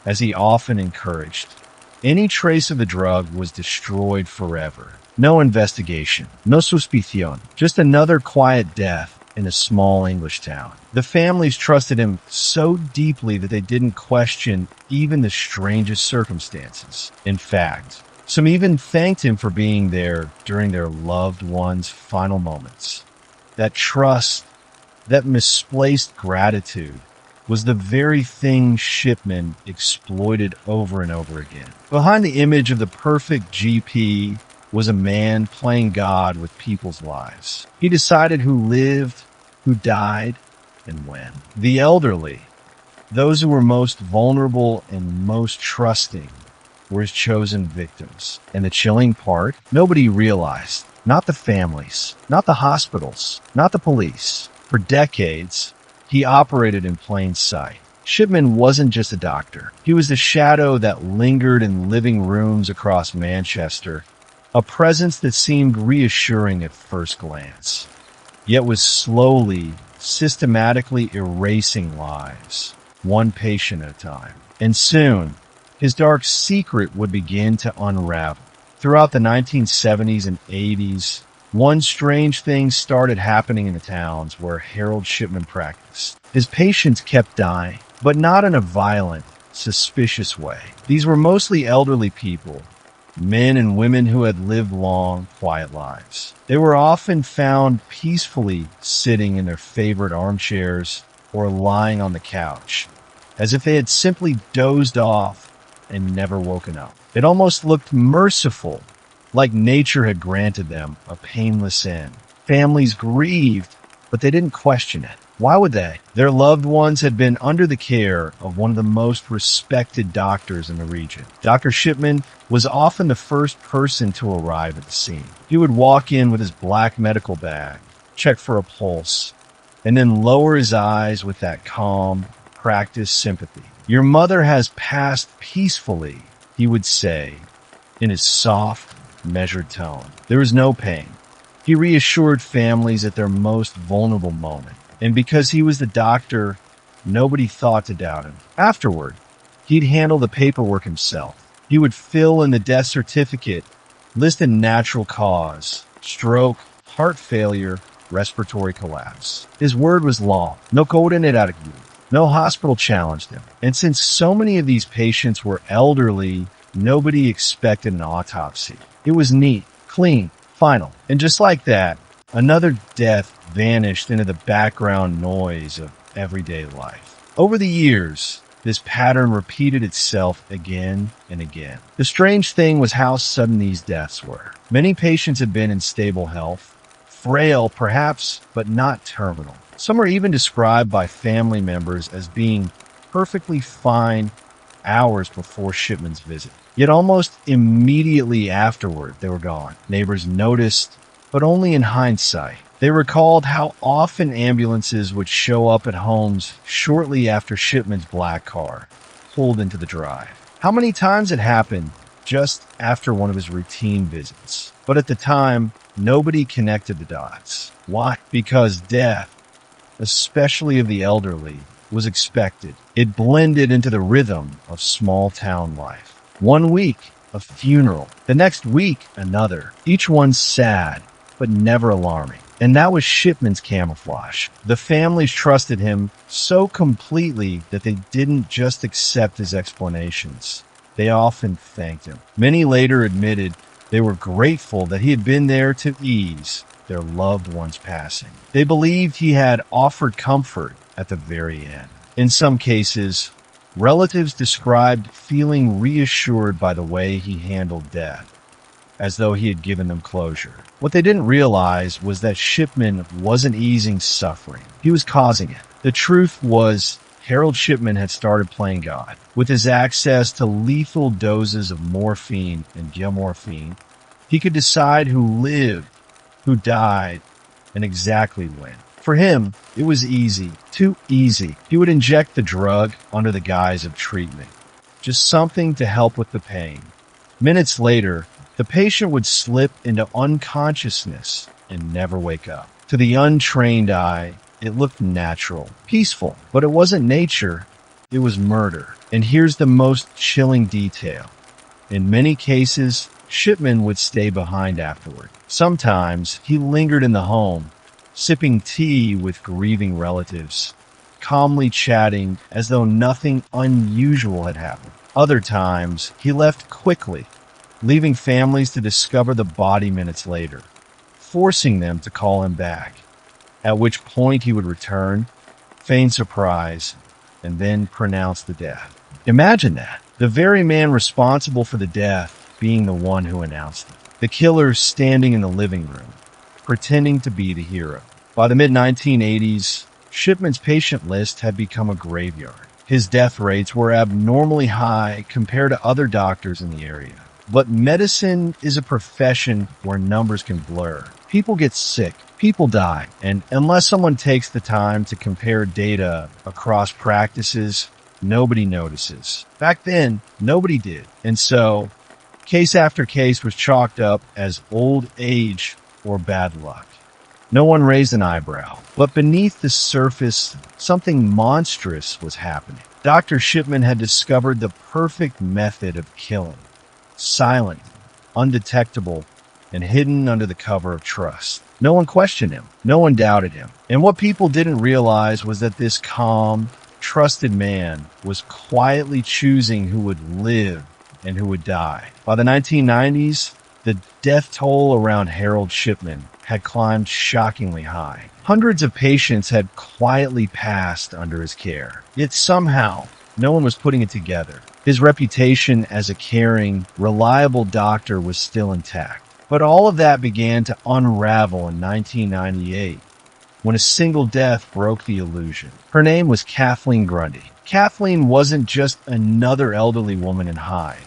as he often encouraged, any trace of the drug was destroyed forever. No investigation, no suspicion, just another quiet death in a small English town. The families trusted him so deeply that they didn't question even the strangest circumstances. In fact, some even thanked him for being there during their loved ones' final moments. That trust, that misplaced gratitude, was the very thing Shipman exploited over and over again. Behind the image of the perfect GP was a man playing God with people's lives. He decided who lived, who died, and when. The elderly, those who were most vulnerable and most trusting, were his chosen victims. And the chilling part, nobody realized. Not the families, not the hospitals, not the police. For decades, he operated in plain sight. Shipman wasn't just a doctor. He was the shadow that lingered in living rooms across Manchester, a presence that seemed reassuring at first glance, yet was slowly, systematically erasing lives, one patient at a time. And soon, his dark secret would begin to unravel. Throughout the 1970s and 80s, one strange thing started happening in the towns where Harold Shipman practiced. His patients kept dying, but not in a violent, suspicious way. These were mostly elderly people, men and women who had lived long, quiet lives. They were often found peacefully sitting in their favorite armchairs or lying on the couch, as if they had simply dozed off and never woken up. It almost looked merciful, like nature had granted them a painless end. Families grieved, but they didn't question it. Why would they? Their loved ones had been under the care of one of the most respected doctors in the region. Dr. Shipman was often the first person to arrive at the scene. He would walk in with his black medical bag, check for a pulse, and then lower his eyes with that calm, practiced sympathy. "Your mother has passed peacefully," he would say, in his soft, measured tone. There was no pain. He reassured families at their most vulnerable moment. And because he was the doctor, nobody thought to doubt him. Afterward, he'd handle the paperwork himself. He would fill in the death certificate, list a natural cause, stroke, heart failure, respiratory collapse. His word was law. No coordinate. No hospital challenged him. And since so many of these patients were elderly, nobody expected an autopsy. It was neat, clean, final. And just like that, another death vanished into the background noise of everyday life. Over the years, this pattern repeated itself again and again. The strange thing was how sudden these deaths were. Many patients had been in stable health, frail perhaps, but not terminal. Some are even described by family members as being perfectly fine hours before Shipman's visit. Yet almost immediately afterward, they were gone. Neighbors noticed, but only in hindsight. They recalled how often ambulances would show up at homes shortly after Shipman's black car pulled into the drive. How many times it happened just after one of his routine visits. But at the time, nobody connected the dots. Why? Because death, especially of the elderly, was expected. It blended into the rhythm of small town life. 1 week, a funeral. The next week, another. Each one sad, but never alarming. And that was Shipman's camouflage. The families trusted him so completely that they didn't just accept his explanations. They often thanked him. Many later admitted they were grateful that he had been there to ease, their loved ones passing. They believed he had offered comfort at the very end. In some cases, relatives described feeling reassured by the way he handled death, as though he had given them closure. What they didn't realize was that Shipman wasn't easing suffering. He was causing it. The truth was, Harold Shipman had started playing God. With his access to lethal doses of morphine and gilmorphine, he could decide who lived, who died, and exactly when. For him, it was easy, too easy. He would inject the drug under the guise of treatment, just something to help with the pain. Minutes later, the patient would slip into unconsciousness and never wake up. To the untrained eye, it looked natural, peaceful, but it wasn't nature, it was murder. And here's the most chilling detail. In many cases, Shipman would stay behind afterward. Sometimes he lingered in the home, sipping tea with grieving relatives, calmly chatting as though nothing unusual had happened. Other times, he left quickly, leaving families to discover the body minutes later, forcing them to call him back, at which point he would return, feign surprise, and then pronounce the death. Imagine that. The very man responsible for the death being the one who announced it. The killer standing in the living room, pretending to be the hero. By the mid-1980s, Shipman's patient list had become a graveyard. His death rates were abnormally high compared to other doctors in the area. But medicine is a profession where numbers can blur. People get sick, people die, and unless someone takes the time to compare data across practices, nobody notices. Back then, nobody did. And so, case after case was chalked up as old age or bad luck. No one raised an eyebrow, but beneath the surface, something monstrous was happening. Dr. Shipman had discovered the perfect method of killing. Silent, undetectable, and hidden under the cover of trust. No one questioned him. No one doubted him. And what people didn't realize was that this calm, trusted man was quietly choosing who would live and who would die. By the 1990s, the death toll around Harold Shipman had climbed shockingly high. Hundreds of patients had quietly passed under his care. Yet somehow, no one was putting it together. His reputation as a caring, reliable doctor was still intact. But all of that began to unravel in 1998, when a single death broke the illusion. Her name was Kathleen Grundy. Kathleen wasn't just another elderly woman in Hyde,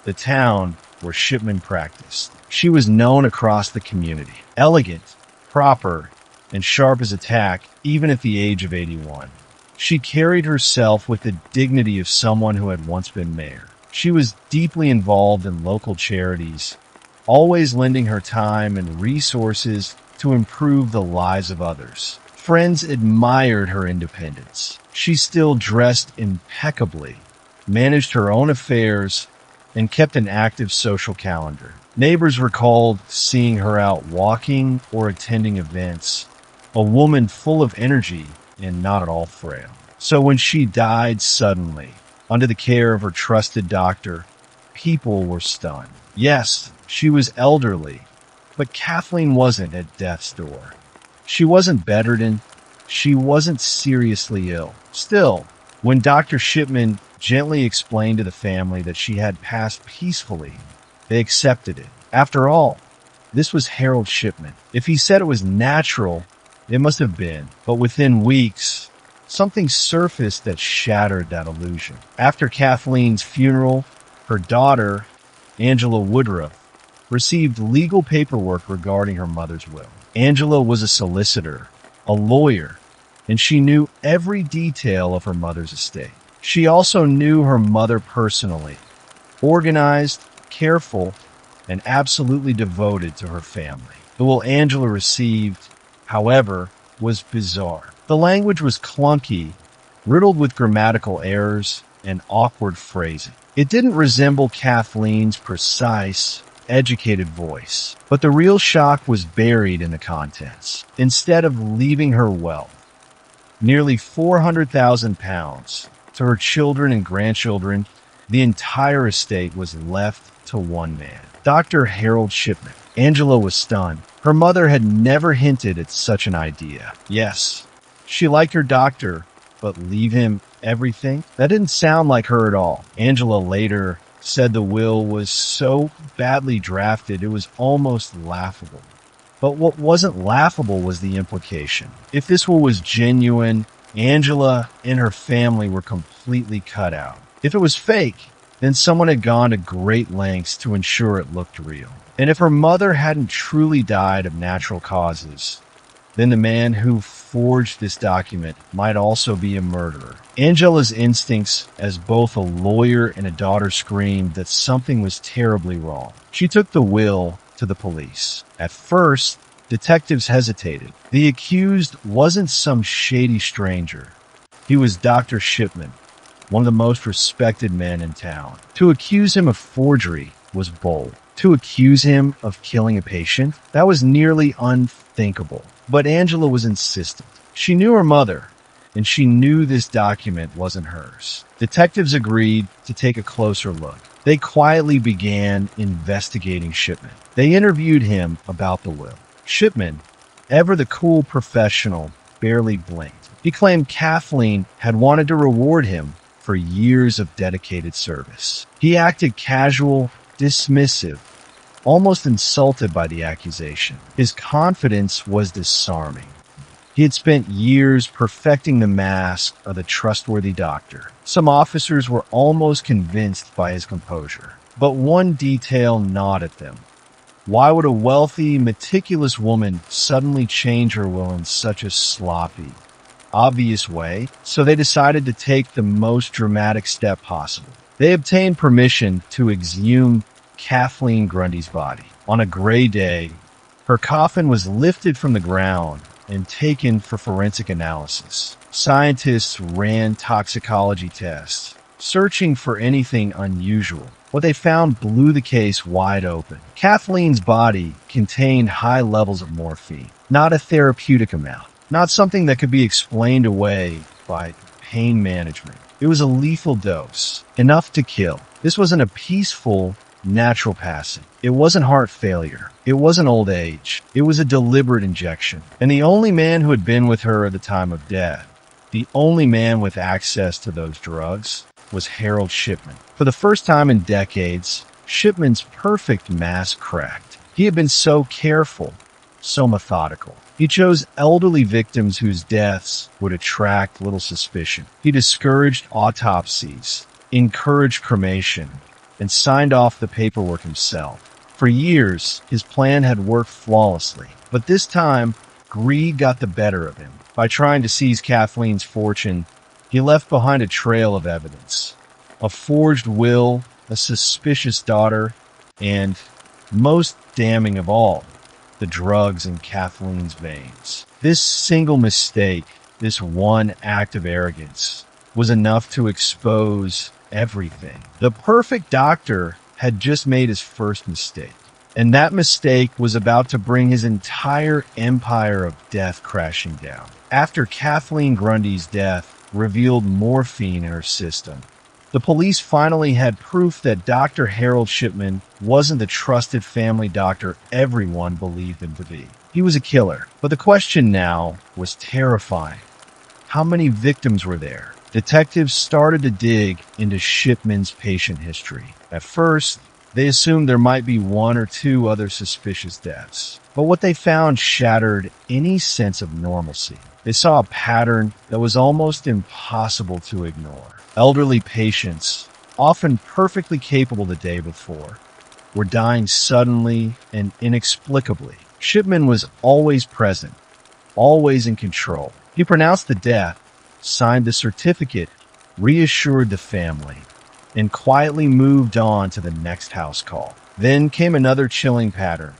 the town where Shipman practiced. She was known across the community. Elegant, proper, and sharp as a tack, even at the age of 81. She carried herself with the dignity of someone who had once been mayor. She was deeply involved in local charities, always lending her time and resources to improve the lives of others. Friends admired her independence. She still dressed impeccably, managed her own affairs, and kept an active social calendar. Neighbors recalled seeing her out walking or attending events, a woman full of energy and not at all frail. So when she died suddenly, under the care of her trusted doctor, people were stunned. Yes, she was elderly, but Kathleen wasn't at death's door. She wasn't bedridden. She wasn't seriously ill. Still, when Dr. Shipman gently explained to the family that she had passed peacefully, they accepted it. After all, this was Harold Shipman. If he said it was natural, it must have been. But within weeks, something surfaced that shattered that illusion. After Kathleen's funeral, her daughter, Angela Woodruff, received legal paperwork regarding her mother's will. Angela was a solicitor, a lawyer, and she knew every detail of her mother's estate. She also knew her mother personally, organized, careful, and absolutely devoted to her family. The will Angela received, however, was bizarre. The language was clunky, riddled with grammatical errors and awkward phrasing. It didn't resemble Kathleen's precise, educated voice, but the real shock was buried in the contents. Instead of leaving her wealth, nearly £400,000, to her children and grandchildren, the entire estate was left to one man, Dr. Harold Shipman. Angela was stunned. Her mother had never hinted at such an idea. Yes, she liked her doctor, but leave him everything? That didn't sound like her at all. Angela later said the will was so badly drafted it was almost laughable. But what wasn't laughable was the implication. If this will was genuine, Angela and her family were completely cut out. If it was fake, then someone had gone to great lengths to ensure it looked real. And if her mother hadn't truly died of natural causes, then the man who forged this document might also be a murderer. Angela's instincts as both a lawyer and a daughter screamed that something was terribly wrong. She took the will to the police. At first, detectives hesitated. The accused wasn't some shady stranger. He was Dr. Shipman, one of the most respected men in town. To accuse him of forgery was bold. To accuse him of killing a patient, that was nearly unthinkable. But Angela was insistent. She knew her mother, and she knew this document wasn't hers. Detectives agreed to take a closer look. They quietly began investigating Shipman. They interviewed him about the will. Shipman, ever the cool professional, barely blinked. He claimed Kathleen had wanted to reward him for years of dedicated service. He acted casual, dismissive, almost insulted by the accusation. His confidence was disarming. He had spent years perfecting the mask of the trustworthy doctor. Some officers were almost convinced by his composure. But one detail gnawed at them. Why would a wealthy, meticulous woman suddenly change her will in such a sloppy, obvious way? So they decided to take the most dramatic step possible. They obtained permission to exhume Kathleen Grundy's body. On a gray day, her coffin was lifted from the ground and taken for forensic analysis. Scientists ran toxicology tests, searching for anything unusual. What they found blew the case wide open. Kathleen's body contained high levels of morphine, not a therapeutic amount, not something that could be explained away by pain management. It was a lethal dose, enough to kill. This wasn't a peaceful, natural passing. It wasn't heart failure. It wasn't old age. It was a deliberate injection. And the only man who had been with her at the time of death, the only man with access to those drugs, was Harold Shipman. For the first time in decades, Shipman's perfect mask cracked. He had been so careful, so methodical. He chose elderly victims whose deaths would attract little suspicion. He discouraged autopsies, encouraged cremation, and signed off the paperwork himself. For years, his plan had worked flawlessly. But this time, greed got the better of him. By trying to seize Kathleen's fortune, he left behind a trail of evidence. A forged will, a suspicious daughter, and, most damning of all, the drugs in Kathleen's veins. This single mistake, this one act of arrogance, was enough to expose everything. The perfect doctor had just made his first mistake, and that mistake was about to bring his entire empire of death crashing down. After Kathleen Grundy's death revealed morphine in her system, the police finally had proof that Dr. Harold Shipman wasn't the trusted family doctor everyone believed him to be. He was a killer. But the question now was terrifying. How many victims were there? Detectives started to dig into Shipman's patient history. At first, they assumed there might be one or two other suspicious deaths. But what they found shattered any sense of normalcy. They saw a pattern that was almost impossible to ignore. Elderly patients, often perfectly capable the day before, were dying suddenly and inexplicably. Shipman was always present, always in control. He pronounced the death, signed the certificate, reassured the family, and quietly moved on to the next house call. Then came another chilling pattern: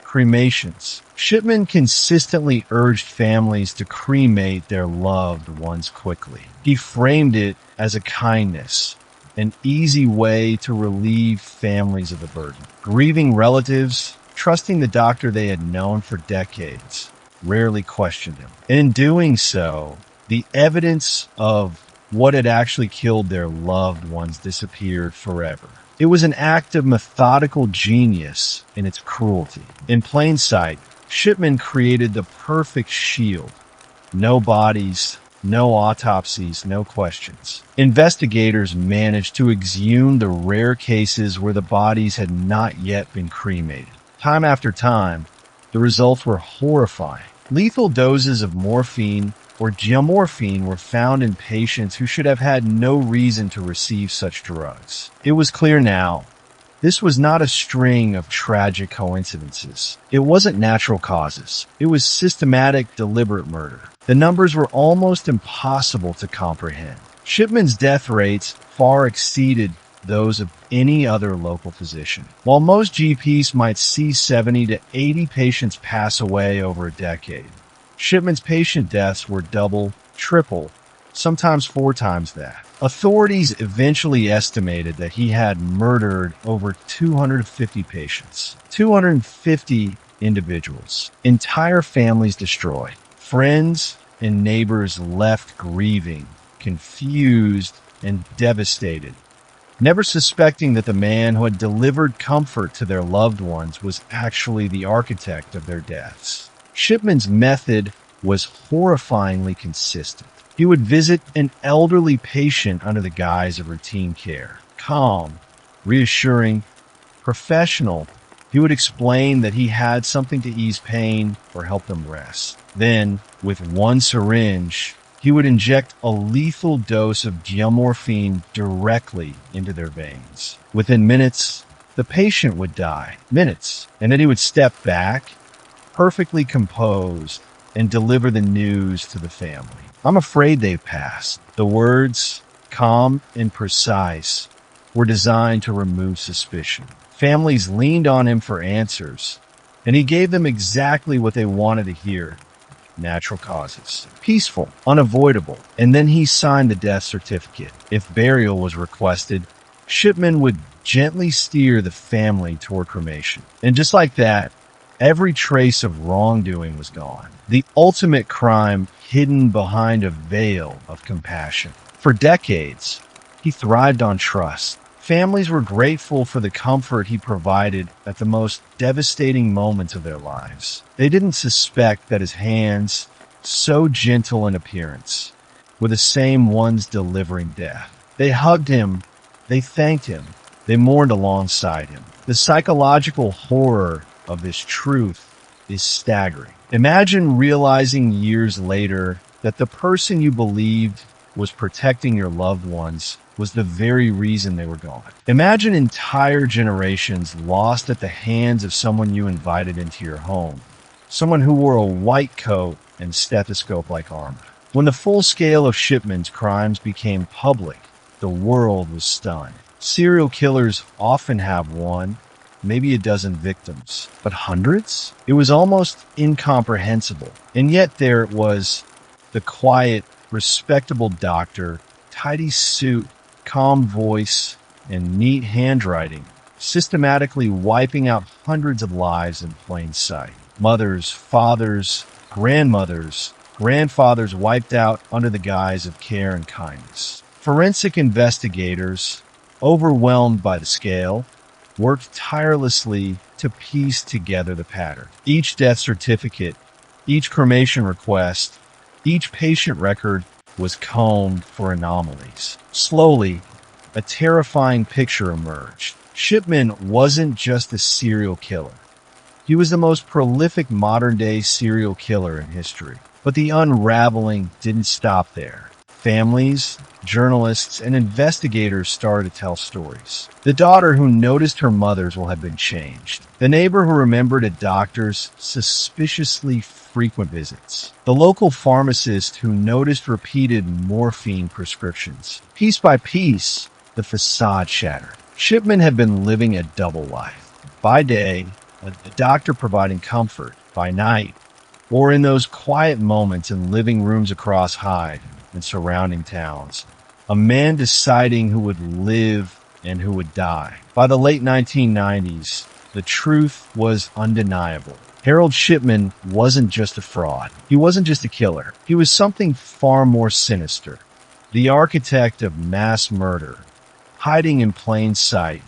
cremations. Shipman consistently urged families to cremate their loved ones quickly. He framed it as a kindness, an easy way to relieve families of the burden. Grieving relatives, trusting the doctor they had known for decades, rarely questioned him. And in doing so, the evidence of what had actually killed their loved ones disappeared forever. It was an act of methodical genius in its cruelty. In plain sight, Shipman created the perfect shield. No bodies, no autopsies, no questions. Investigators managed to exhume the rare cases where the bodies had not yet been cremated. Time after time, the results were horrifying. Lethal doses of morphine or geomorphine were found in patients who should have had no reason to receive such drugs. It was clear now, this was not a string of tragic coincidences. It wasn't natural causes. It was systematic, deliberate murder. The numbers were almost impossible to comprehend. Shipman's death rates far exceeded those of any other local physician. While most GPs might see 70 to 80 patients pass away over a decade, Shipman's patient deaths were double, triple, sometimes 4 times that. Authorities eventually estimated that he had murdered over 250 patients, 250 individuals, entire families destroyed, friends and neighbors left grieving, confused, and devastated, never suspecting that the man who had delivered comfort to their loved ones was actually the architect of their deaths. Shipman's method was horrifyingly consistent. He would visit an elderly patient under the guise of routine care. Calm, reassuring, professional, he would explain that he had something to ease pain or help them rest. Then, with one syringe, he would inject a lethal dose of geomorphine directly into their veins. Within minutes, the patient would die. Minutes. And then he would step back, perfectly composed, and deliver the news to the family. I'm afraid they've passed. The words, calm and precise, were designed to remove suspicion. Families leaned on him for answers, and he gave them exactly what they wanted to hear. Natural causes. Peaceful, unavoidable. And then he signed the death certificate. If burial was requested, Shipman would gently steer the family toward cremation. And just like that, every trace of wrongdoing was gone. The ultimate crime hidden behind a veil of compassion. For decades, he thrived on trust. Families were grateful for the comfort he provided at the most devastating moments of their lives. They didn't suspect that his hands, so gentle in appearance, were the same ones delivering death. They hugged him, they thanked him, they mourned alongside him. The psychological horror of this truth is staggering. Imagine realizing years later that the person you believed was protecting your loved ones was the very reason they were gone. Imagine entire generations lost at the hands of someone you invited into your home, someone who wore a white coat and stethoscope-like armor. When the full scale of Shipman's crimes became public, the world was stunned. Serial killers often have one, maybe a dozen victims, but hundreds? It was almost incomprehensible. And yet there it was, the quiet, respectable doctor, tidy suit, calm voice, and neat handwriting, systematically wiping out hundreds of lives in plain sight. Mothers, fathers, grandmothers, grandfathers wiped out under the guise of care and kindness. Forensic investigators, overwhelmed by the scale, worked tirelessly to piece together the pattern. Each death certificate, each cremation request, each patient record was combed for anomalies. Slowly, a terrifying picture emerged. Shipman wasn't just a serial killer. He was the most prolific modern-day serial killer in history. But the unraveling didn't stop there. Families, journalists, and investigators started to tell stories. The daughter who noticed her mother's will have been changed. The neighbor who remembered a doctor's suspiciously frequent visits. The local pharmacist who noticed repeated morphine prescriptions. Piece by piece, the facade shattered. Shipman had been living a double life. By day, a doctor providing comfort. By night, or in those quiet moments in living rooms across Hyde and surrounding towns, a man deciding who would live and who would die. By the late 1990s, the truth was undeniable. Harold Shipman wasn't just a fraud. He wasn't just a killer. He was something far more sinister. The architect of mass murder, hiding in plain sight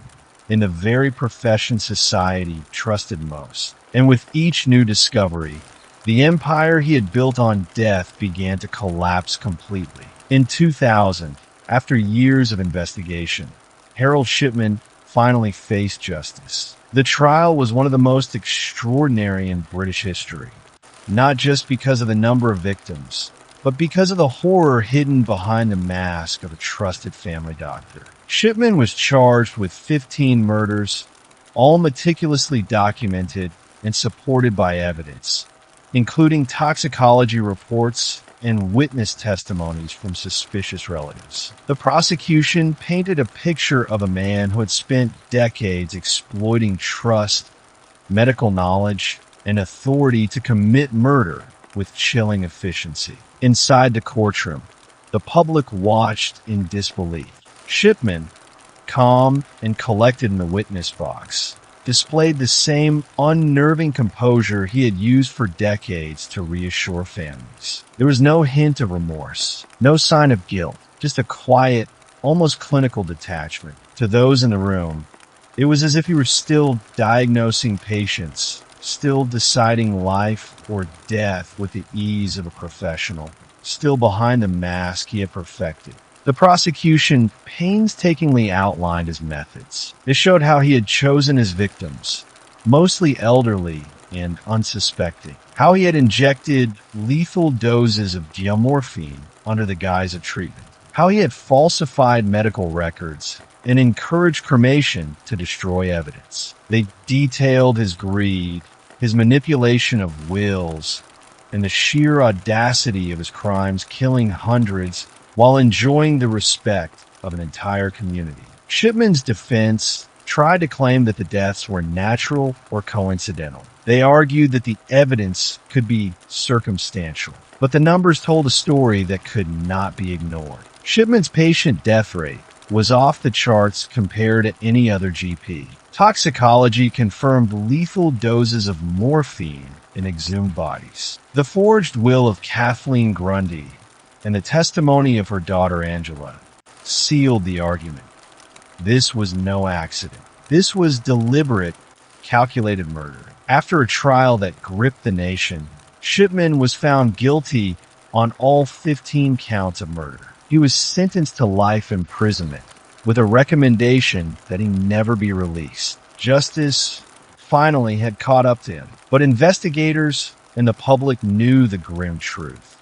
in the very profession society trusted most. And with each new discovery, the empire he had built on death began to collapse completely. In 2000, after years of investigation, Harold Shipman finally faced justice. The trial was one of the most extraordinary in British history, not just because of the number of victims, but because of the horror hidden behind the mask of a trusted family doctor. Shipman was charged with 15 murders, all meticulously documented and supported by evidence, including toxicology reports and witness testimonies from suspicious relatives. The prosecution painted a picture of a man who had spent decades exploiting trust, medical knowledge, and authority to commit murder with chilling efficiency. Inside the courtroom, the public watched in disbelief. Shipman, calm and collected in the witness box, displayed the same unnerving composure he had used for decades to reassure families. There was no hint of remorse, no sign of guilt, just a quiet, almost clinical detachment. To those in the room, it was as if he were still diagnosing patients, still deciding life or death with the ease of a professional, still behind the mask he had perfected. The prosecution painstakingly outlined his methods. They showed how he had chosen his victims, mostly elderly and unsuspecting, how he had injected lethal doses of diamorphine under the guise of treatment, how he had falsified medical records and encouraged cremation to destroy evidence. They detailed his greed, his manipulation of wills, and the sheer audacity of his crimes, killing hundreds while enjoying the respect of an entire community. Shipman's defense tried to claim that the deaths were natural or coincidental. They argued that the evidence could be circumstantial, but the numbers told a story that could not be ignored. Shipman's patient death rate was off the charts compared to any other GP. Toxicology confirmed lethal doses of morphine in exhumed bodies. The forged will of Kathleen Grundy and the testimony of her daughter Angela sealed the argument. This was no accident. This was deliberate, calculated murder. After a trial that gripped the nation, Shipman was found guilty on all 15 counts of murder. He was sentenced to life imprisonment with a recommendation that he never be released. Justice finally had caught up to him, but investigators and the public knew the grim truth.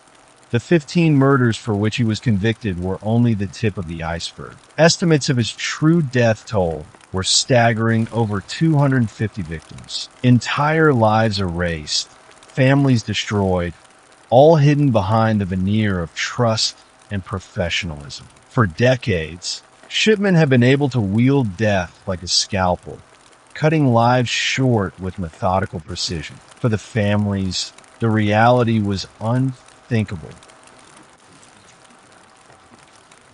The 15 murders for which he was convicted were only the tip of the iceberg. Estimates of his true death toll were staggering: over 250 victims. Entire lives erased, families destroyed, all hidden behind the veneer of trust and professionalism. For decades, Shipman had been able to wield death like a scalpel, cutting lives short with methodical precision. For the families, the reality was unthinkable.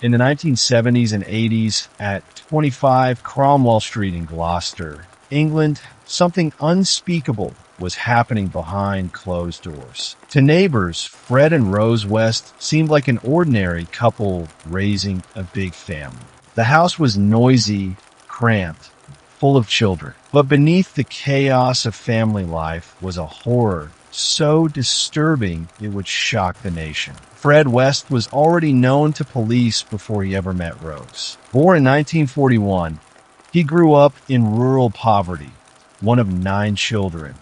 In the 1970s and 80s, at 25 Cromwell Street in Gloucester, England, something unspeakable was happening behind closed doors. To neighbors, Fred and Rose West seemed like an ordinary couple raising a big family. The house was noisy, cramped, full of children. But beneath the chaos of family life was a horror so disturbing it would shock the nation. Fred West was already known to police before he ever met Rose. Born in 1941, he grew up in rural poverty, one of 9 children,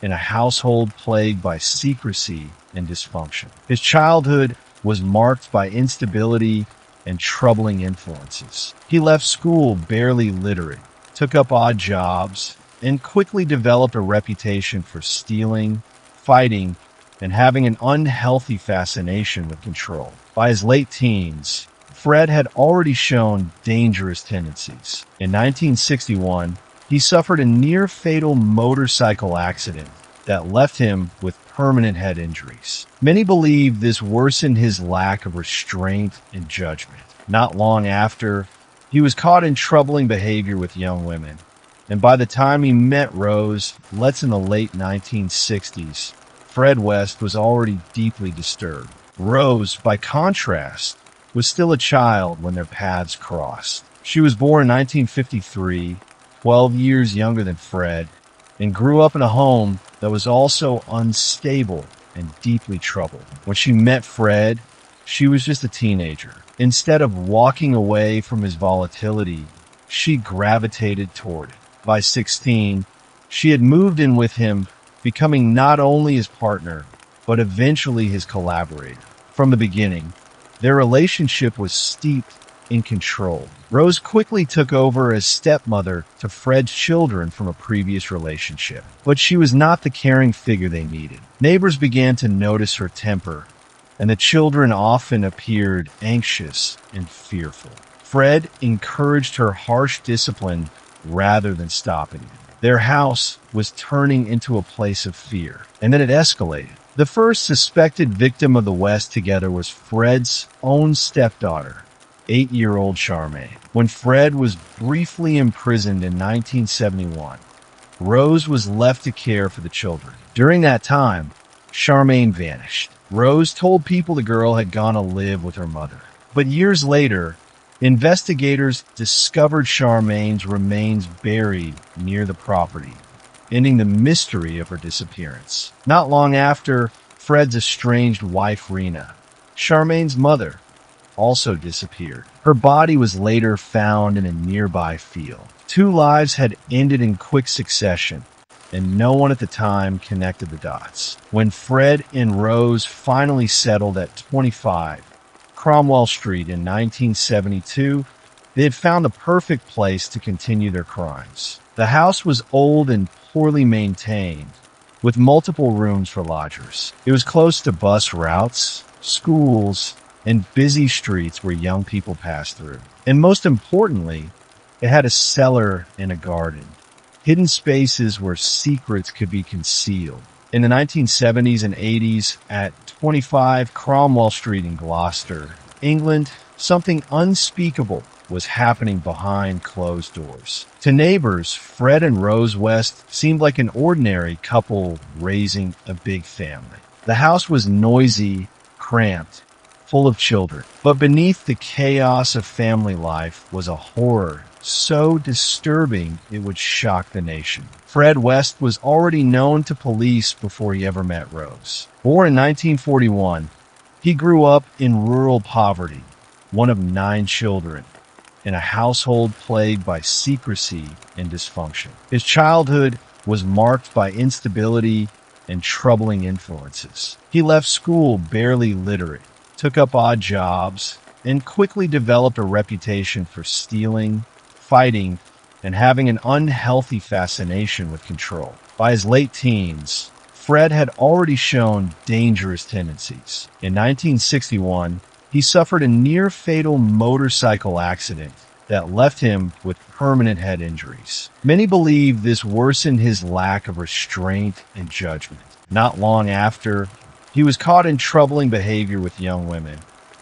in a household plagued by secrecy and dysfunction. His childhood was marked by instability and troubling influences. He left school barely literate, took up odd jobs, and quickly developed a reputation for stealing, fighting, and having an unhealthy fascination with control. By his late teens, Fred had already shown dangerous tendencies. In 1961, he suffered a near-fatal motorcycle accident that left him with permanent head injuries. Many believe this worsened his lack of restraint and judgment. Not long after, he was caught in troubling behavior with young women, and by the time he met Rose, let's in the late 1960s, Fred West was already deeply disturbed. Rose, by contrast, was still a child when their paths crossed. She was born in 1953, 12 years younger than Fred, and grew up in a home that was also unstable and deeply troubled. When she met Fred, she was just a teenager. Instead of walking away from his volatility, she gravitated toward it. By 16, she had moved in with him, becoming not only his partner, but eventually his collaborator. From the beginning, their relationship was steeped in control. Rose quickly took over as stepmother to Fred's children from a previous relationship, but she was not the caring figure they needed. Neighbors began to notice her temper, and the children often appeared anxious and fearful. Fred encouraged her harsh discipline rather than stopping it. Their house was turning into a place of fear, and then it escalated. The first suspected victim of the West together was Fred's own stepdaughter, 8-year-old Charmaine. When Fred was briefly imprisoned in 1971, Rose was left to care for the children. During that time, Charmaine vanished. Rose told people the girl had gone to live with her mother. But years later, investigators discovered Charmaine's remains buried near the property, ending the mystery of her disappearance. Not long after, Fred's estranged wife, Rena, Charmaine's mother, also disappeared. Her body was later found in a nearby field. 2 lives had ended in quick succession, and no one at the time connected the dots. When Fred and Rose finally settled at 25 Cromwell Street in 1972, they had found the perfect place to continue their crimes. The house was old and poorly maintained, with multiple rooms for lodgers. It was close to bus routes, schools, and busy streets where young people passed through. And most importantly, it had a cellar and a garden, hidden spaces where secrets could be concealed. In the 1970s and 80s, at 25 Cromwell Street in Gloucester, England, something unspeakable was happening behind closed doors. To neighbors, Fred and Rose West seemed like an ordinary couple raising a big family. The house was noisy, cramped, full of children. But beneath the chaos of family life was a horror so disturbing it would shock the nation. Fred West was already known to police before he ever met Rose. Born in 1941, he grew up in rural poverty, one of 9 children, in a household plagued by secrecy and dysfunction. His childhood was marked by instability and troubling influences. He left school barely literate, took up odd jobs, and quickly developed a reputation for stealing, fighting, and having an unhealthy fascination with control. By his late teens, Fred had already shown dangerous tendencies. In 1961, he suffered a near-fatal motorcycle accident that left him with permanent head injuries. Many believe this worsened his lack of restraint and judgment. Not long after, he was caught in troubling behavior with young women,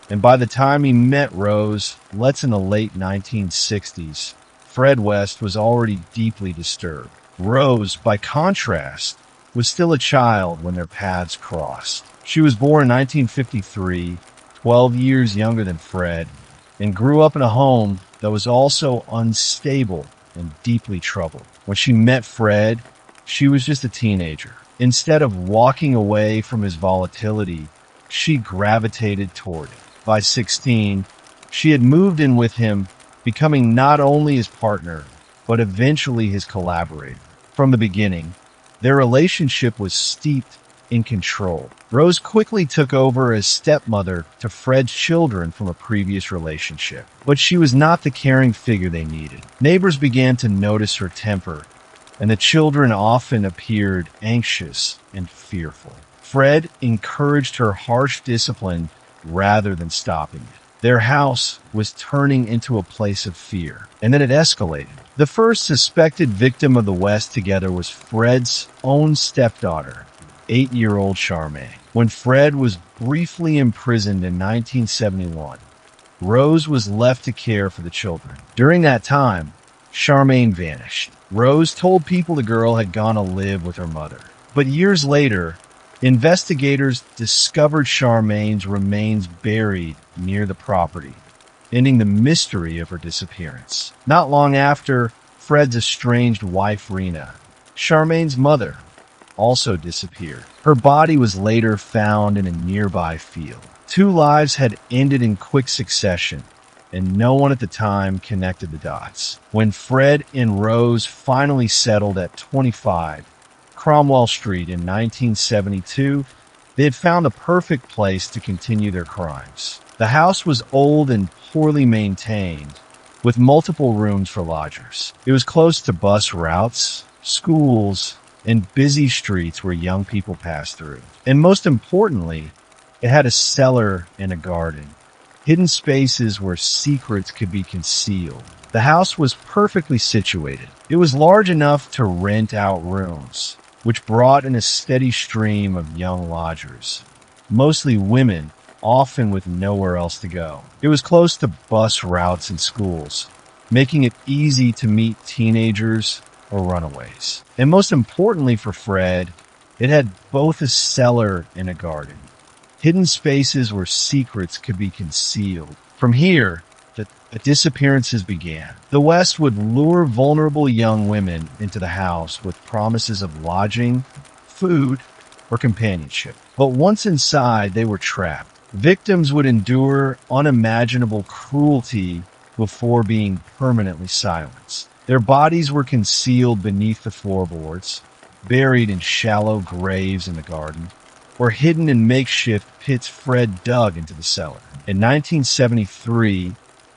and by the time he met Rose, let's in the late 1960s, Fred West was already deeply disturbed. Rose, by contrast, was still a child when their paths crossed. She was born in 1953, 12 years younger than Fred, and grew up in a home that was also unstable and deeply troubled. When she met Fred, she was just a teenager. Instead of walking away from his volatility, she gravitated toward it. By 16, she had moved in with him, becoming not only his partner, but eventually his collaborator. From the beginning, their relationship was steeped in control. Rose quickly took over as stepmother to Fred's children from a previous relationship, but she was not the caring figure they needed. Neighbors began to notice her temper, and the children often appeared anxious and fearful. Fred encouraged her harsh discipline rather than stopping it. Their house was turning into a place of fear, and then it escalated. The first suspected victim of the West together was Fred's own stepdaughter, 8-year-old Charmaine. When Fred was briefly imprisoned in 1971, Rose was left to care for the children. During that time, Charmaine vanished. Rose told people the girl had gone to live with her mother. But years later, investigators discovered Charmaine's remains buried near the property, ending the mystery of her disappearance. Not long after, Fred's estranged wife, Rena, Charmaine's mother also disappeared. Her body was later found in a nearby field. Two lives had ended in quick succession, and no one at the time connected the dots. When Fred and Rose finally settled at 25 Cromwell Street in 1972, they had found the perfect place to continue their crimes. The house was old and poorly maintained, with multiple rooms for lodgers. It was close to bus routes, schools, and busy streets where young people passed through. And most importantly, it had a cellar and a garden, hidden spaces where secrets could be concealed. The house was perfectly situated. It was large enough to rent out rooms, which brought in a steady stream of young lodgers, mostly women, often with nowhere else to go. It was close to bus routes and schools, making it easy to meet teenagers or runaways. And most importantly for Fred, it had both a cellar and a garden, hidden spaces where secrets could be concealed. From here, the disappearances began. The West would lure vulnerable young women into the house with promises of lodging, food, or companionship. But once inside, they were trapped. Victims would endure unimaginable cruelty before being permanently silenced. Their bodies were concealed beneath the floorboards, buried in shallow graves in the garden, or hidden in makeshift pits Fred dug into the cellar. In 1973,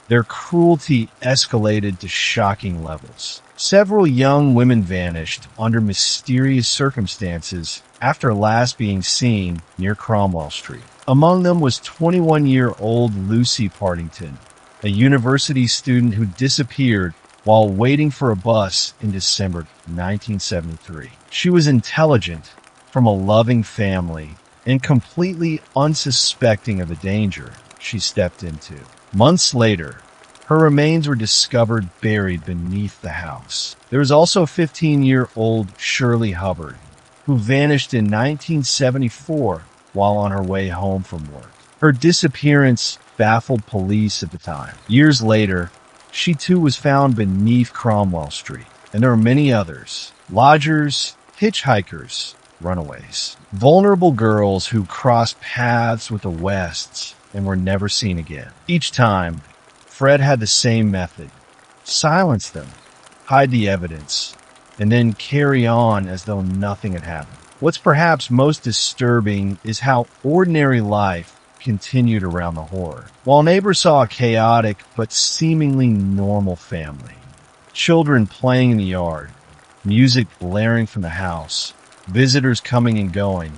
their cruelty escalated to shocking levels. Several young women vanished under mysterious circumstances after last being seen near Cromwell Street. Among them was 21-year-old Lucy Partington, a university student who disappeared while waiting for a bus in December 1973. She was intelligent, from a loving family, and completely unsuspecting of the danger she stepped into. Months later, her remains were discovered buried beneath the house. There was also 15-year-old Shirley Hubbard, who vanished in 1974 while on her way home from work. Her disappearance baffled police at the time. Years later, she too was found beneath Cromwell Street, and there were many others: lodgers, hitchhikers, runaways, vulnerable girls who crossed paths with the Wests and were never seen again. Each time, Fred had the same method: silence them, hide the evidence, and then carry on as though nothing had happened. What's perhaps most disturbing is how ordinary life continued around the horror. While neighbors saw a chaotic but seemingly normal family, children playing in the yard, music blaring from the house, visitors coming and going,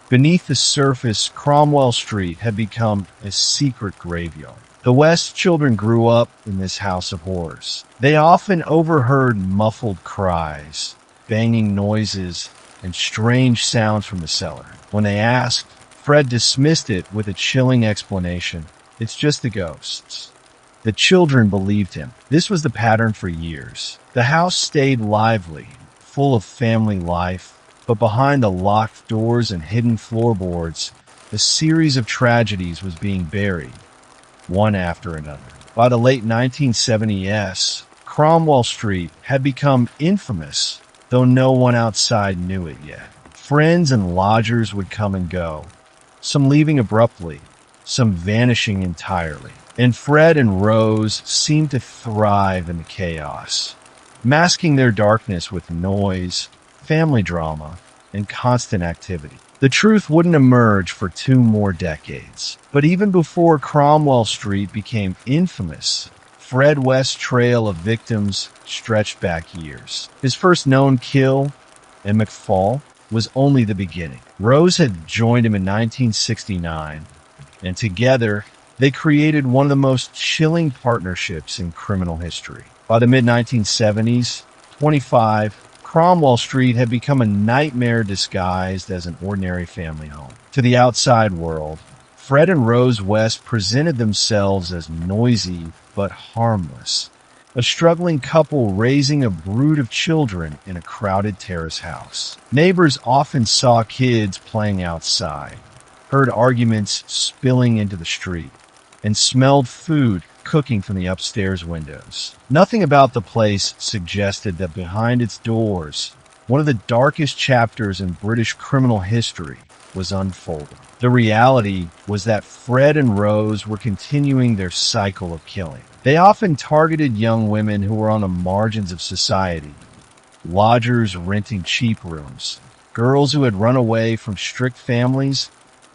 beneath the surface, Cromwell Street had become a secret graveyard. The West children grew up in this house of horrors. They often overheard muffled cries, banging noises, and strange sounds from the cellar. When they asked, Fred dismissed it with a chilling explanation: "It's just the ghosts." The children believed him. This was the pattern for years. The house stayed lively, full of family life, but behind the locked doors and hidden floorboards, a series of tragedies was being buried, one after another. By the late 1970s, Cromwell Street had become infamous, though no one outside knew it yet. Friends and lodgers would come and go, some leaving abruptly, some vanishing entirely. And Fred and Rose seemed to thrive in the chaos, masking their darkness with noise, family drama, and constant activity. The truth wouldn't emerge for 2 more decades. But even before Cromwell Street became infamous, Fred West's trail of victims stretched back years. His first known kill, in McFall, was only the beginning. Rose had joined him in 1969, and together they created one of the most chilling partnerships in criminal history. By the mid-1970s, 25, Cromwell Street had become a nightmare disguised as an ordinary family home. To the outside world, Fred and Rose West presented themselves as noisy but harmless, a struggling couple raising a brood of children in a crowded terrace house. Neighbors often saw kids playing outside, heard arguments spilling into the street, and smelled food cooking from the upstairs windows. Nothing about the place suggested that behind its doors One of the darkest chapters in British criminal history was unfolding. The reality was that Fred and Rose were continuing their cycle of killing. They often targeted young women who were on the margins of society, lodgers renting cheap rooms, girls who had run away from strict families,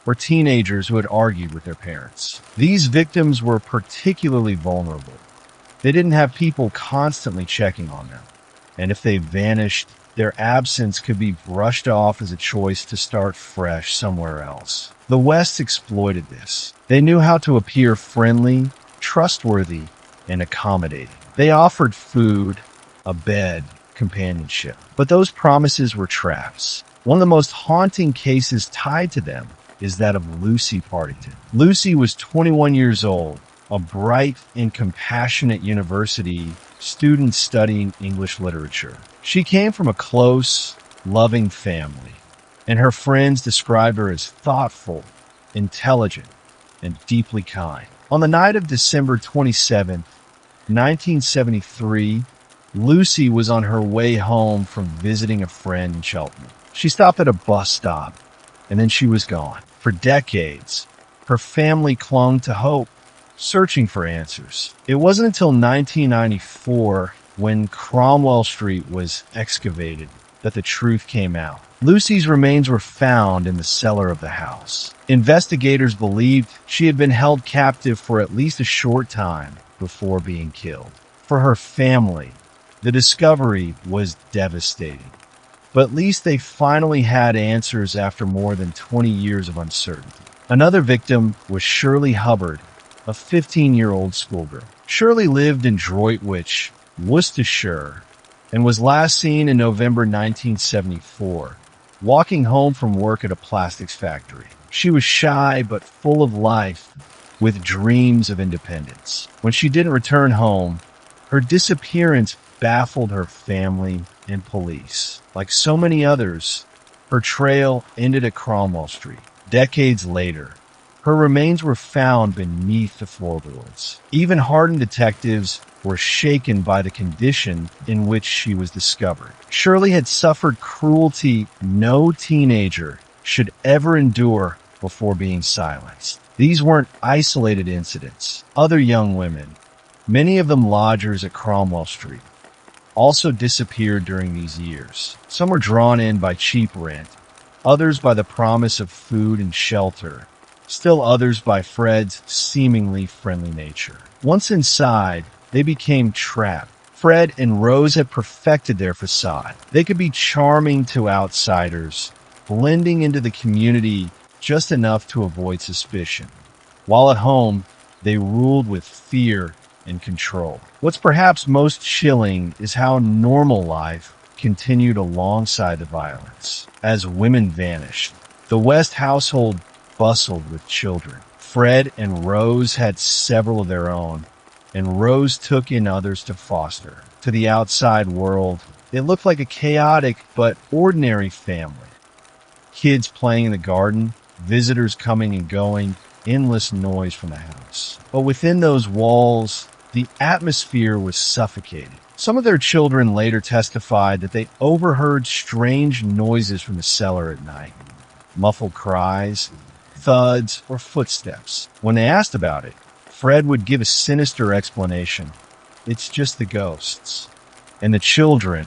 or teenagers who had argued with their parents. These victims were particularly vulnerable. They didn't have people constantly checking on them, and if they vanished, their absence could be brushed off as a choice to start fresh somewhere else. The West exploited this. They knew how to appear friendly, trustworthy, and accommodating. They offered food, a bed, companionship. But those promises were traps. One of the most haunting cases tied to them is that of Lucy Partington. Lucy was 21 years old, a bright and compassionate university student studying English literature. She came from a close, loving family, and her friends described her as thoughtful, intelligent, and deeply kind. On the night of December 27, 1973, Lucy was on her way home from visiting a friend in Cheltenham. She stopped at a bus stop, and then she was gone. For decades, her family clung to hope, searching for answers. It wasn't until 1994, when Cromwell Street was excavated, that the truth came out. Lucy's remains were found in the cellar of the house. Investigators believed she had been held captive for at least a short time before being killed. For her family, the discovery was devastating. But at least they finally had answers after more than 20 years of uncertainty. Another victim was Shirley Hubbard, a 15-year-old schoolgirl. Shirley lived in Droitwich, Worcestershire, and was last seen in November 1974, walking home from work at a plastics factory. She was shy but full of life, with dreams of independence. When she didn't return home, her disappearance baffled her family and police. Like so many others, her trail ended at Cromwell Street. Decades later, her remains were found beneath the floorboards. Even hardened detectives were shaken by the condition in which she was discovered. Shirley had suffered cruelty no teenager should ever endure before being silenced. These weren't isolated incidents. Other young women, many of them lodgers at Cromwell Street, also disappeared during these years. Some were drawn in by cheap rent, others by the promise of food and shelter, still others by Fred's seemingly friendly nature. Once inside, they became trapped. Fred and Rose had perfected their facade. They could be charming to outsiders, blending into the community just enough to avoid suspicion. While at home, they ruled with fear and control. What's perhaps most chilling is how normal life continued alongside the violence. As women vanished, the West household bustled with children. Fred and Rose had several of their own, and Rose took in others to foster. To the outside world, it looked like a chaotic but ordinary family. Kids playing in the garden, visitors coming and going, endless noise from the house. But within those walls, the atmosphere was suffocating. Some of their children later testified that they overheard strange noises from the cellar at night. Muffled cries, thuds, or footsteps. When they asked about it, Fred would give a sinister explanation. It's just the ghosts. And the children,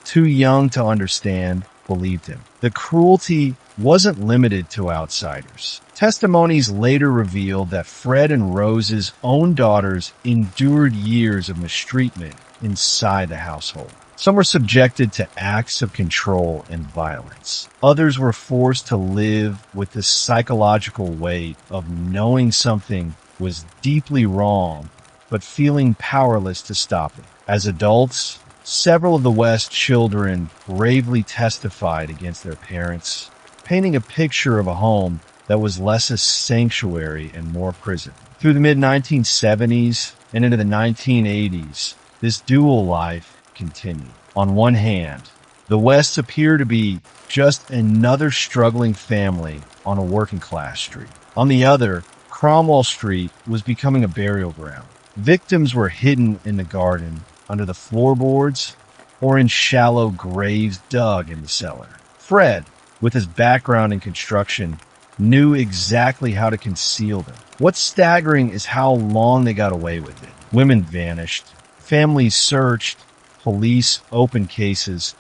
too young to understand, believed him. The cruelty wasn't limited to outsiders. Testimonies later revealed that Fred and Rose's own daughters endured years of mistreatment inside the household. Some were subjected to acts of control and violence. Others were forced to live with the psychological weight of knowing something was deeply wrong, but feeling powerless to stop it. As adults, several of the West's children bravely testified against their parents, painting a picture of a home that was less a sanctuary and more prison. Through the mid-1970s and into the 1980s, this dual life continued. On one hand, the West appeared to be just another struggling family on a working-class street. On the other, Cromwell Street was becoming a burial ground. Victims were hidden in the garden, under the floorboards, or in shallow graves dug in the cellar. Fred, with his background in construction, knew exactly how to conceal them. What's staggering is how long they got away with it. Women vanished, families searched, police opened cases,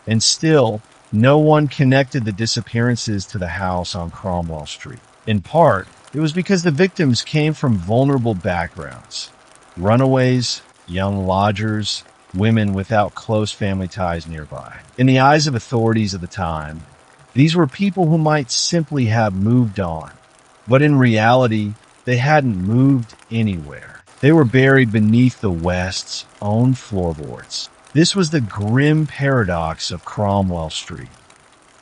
and still, no one connected the disappearances to the house on Cromwell Street. In part, it was because the victims came from vulnerable backgrounds. Runaways, young lodgers, women without close family ties nearby. In the eyes of authorities at the time, these were people who might simply have moved on. But in reality, they hadn't moved anywhere. They were buried beneath the West's own floorboards. This was the grim paradox of Cromwell Street.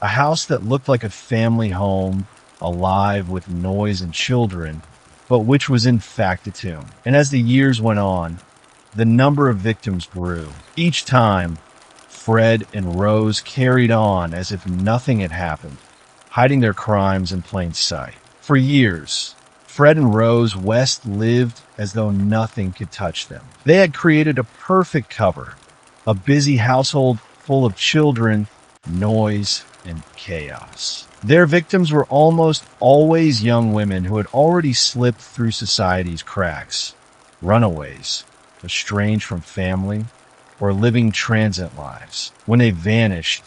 A house that looked like a family home, alive with noise and children, but which was in fact a tomb. And as the years went on, the number of victims grew. Each time, Fred and Rose carried on as if nothing had happened, hiding their crimes in plain sight. For years, Fred and Rose West lived as though nothing could touch them. They had created a perfect cover, a busy household full of children, noise, and chaos. Their victims were almost always young women who had already slipped through society's cracks, runaways, estranged from family, or living transient lives. When they vanished,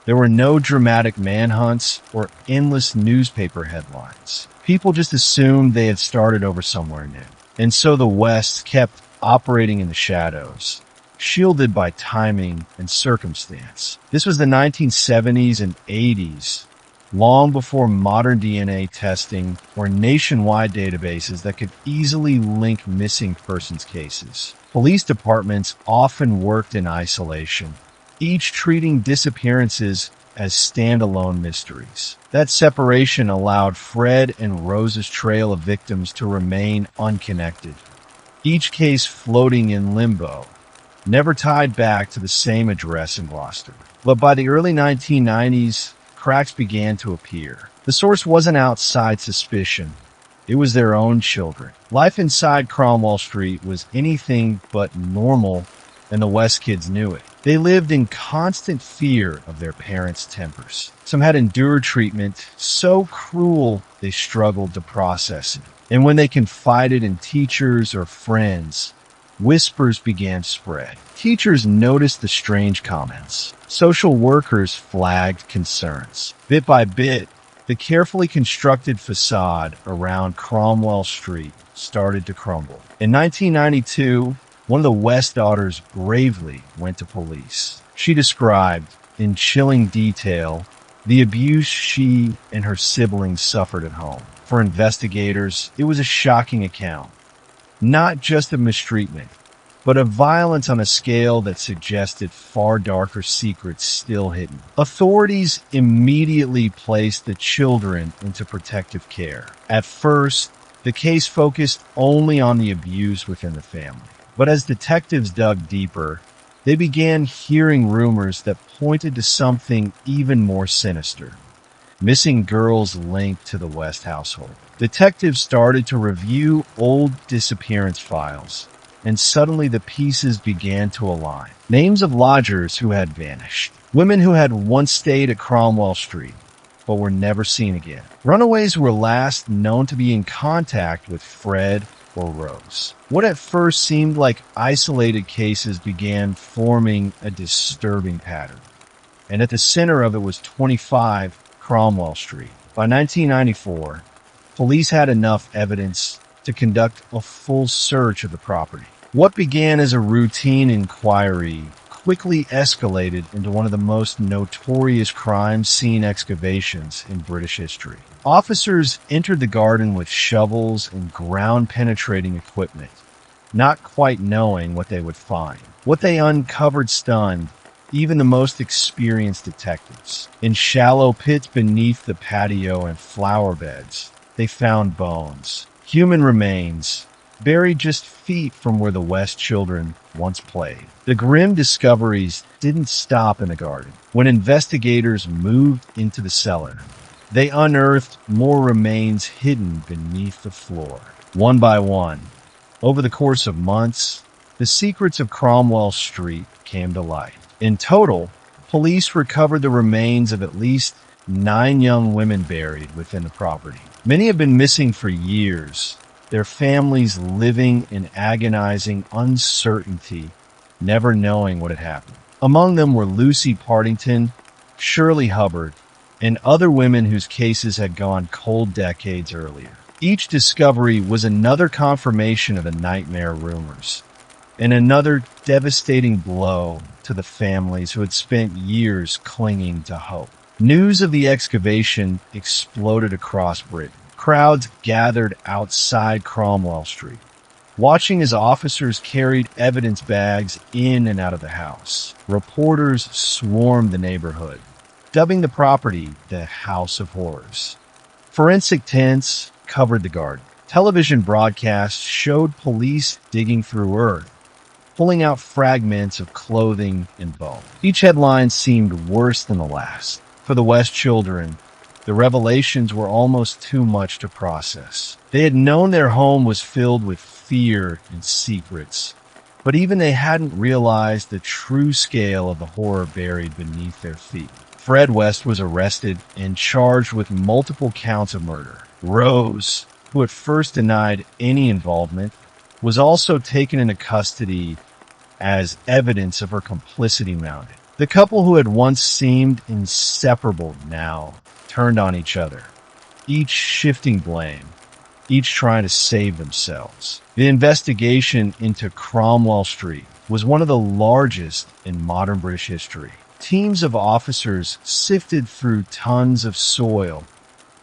there were no dramatic manhunts or endless newspaper headlines. People just assumed they had started over somewhere new. And so the West kept operating in the shadows, shielded by timing and circumstance. This was the 1970s and 80s, long before modern DNA testing or nationwide databases that could easily link missing persons cases. Police departments often worked in isolation, each treating disappearances as standalone mysteries. That separation allowed Fred and Rose's trail of victims to remain unconnected, each case floating in limbo, never tied back to the same address in Gloucester. But by the early 1990s, cracks began to appear. The source wasn't outside suspicion. It was their own children. Life inside Cromwell Street was anything but normal, and the West kids knew it. They lived in constant fear of their parents' tempers. Some had endured treatment so cruel they struggled to process it. And when they confided in teachers or friends, whispers began to spread. Teachers noticed the strange comments. Social workers flagged concerns. Bit by bit, the carefully constructed facade around Cromwell Street started to crumble. In 1992, one of the West daughters bravely went to police. She described, in chilling detail, the abuse she and her siblings suffered at home. For investigators, it was a shocking account. Not just of mistreatment, but of violence on a scale that suggested far darker secrets still hidden. Authorities immediately placed the children into protective care. At first, the case focused only on the abuse within the family. But as detectives dug deeper, they began hearing rumors that pointed to something even more sinister: missing girls linked to the West household. Detectives started to review old disappearance files, and suddenly the pieces began to align. Names of lodgers who had vanished, women who had once stayed at Cromwell Street, but were never seen again. Runaways who were last known to be in contact with Fred or Rose. What at first seemed like isolated cases began forming a disturbing pattern. And at the center of it was 25 Cromwell Street. By 1994, police had enough evidence to conduct a full search of the property. What began as a routine inquiry quickly escalated into one of the most notorious crime scene excavations in British history. Officers entered the garden with shovels and ground-penetrating equipment, not quite knowing what they would find. What they uncovered stunned even the most experienced detectives. In shallow pits beneath the patio and flower beds, they found bones, human remains, buried just feet from where the West children once played. The grim discoveries didn't stop in the garden. When investigators moved into the cellar, they unearthed more remains hidden beneath the floor. One by one, over the course of months, the secrets of Cromwell Street came to light. In total, police recovered the remains of at least 9 young women buried within the property. Many have been missing for years, their families living in agonizing uncertainty, never knowing what had happened. Among them were Lucy Partington, Shirley Hubbard, and other women whose cases had gone cold decades earlier. Each discovery was another confirmation of the nightmare rumors, and another devastating blow to the families who had spent years clinging to hope. News of the excavation exploded across Britain. Crowds gathered outside Cromwell Street, watching as officers carried evidence bags in and out of the house. Reporters swarmed the neighborhood, dubbing the property the House of Horrors. Forensic tents covered the garden. Television broadcasts showed police digging through earth, pulling out fragments of clothing and bone. Each headline seemed worse than the last. For the West children, the revelations were almost too much to process. They had known their home was filled with fear and secrets, but even they hadn't realized the true scale of the horror buried beneath their feet. Fred West was arrested and charged with multiple counts of murder. Rose, who at first denied any involvement, was also taken into custody as evidence of her complicity mounted. The couple who had once seemed inseparable now turned on each other, each shifting blame, each trying to save themselves. The investigation into Cromwell Street was one of the largest in modern British history. Teams of officers sifted through tons of soil,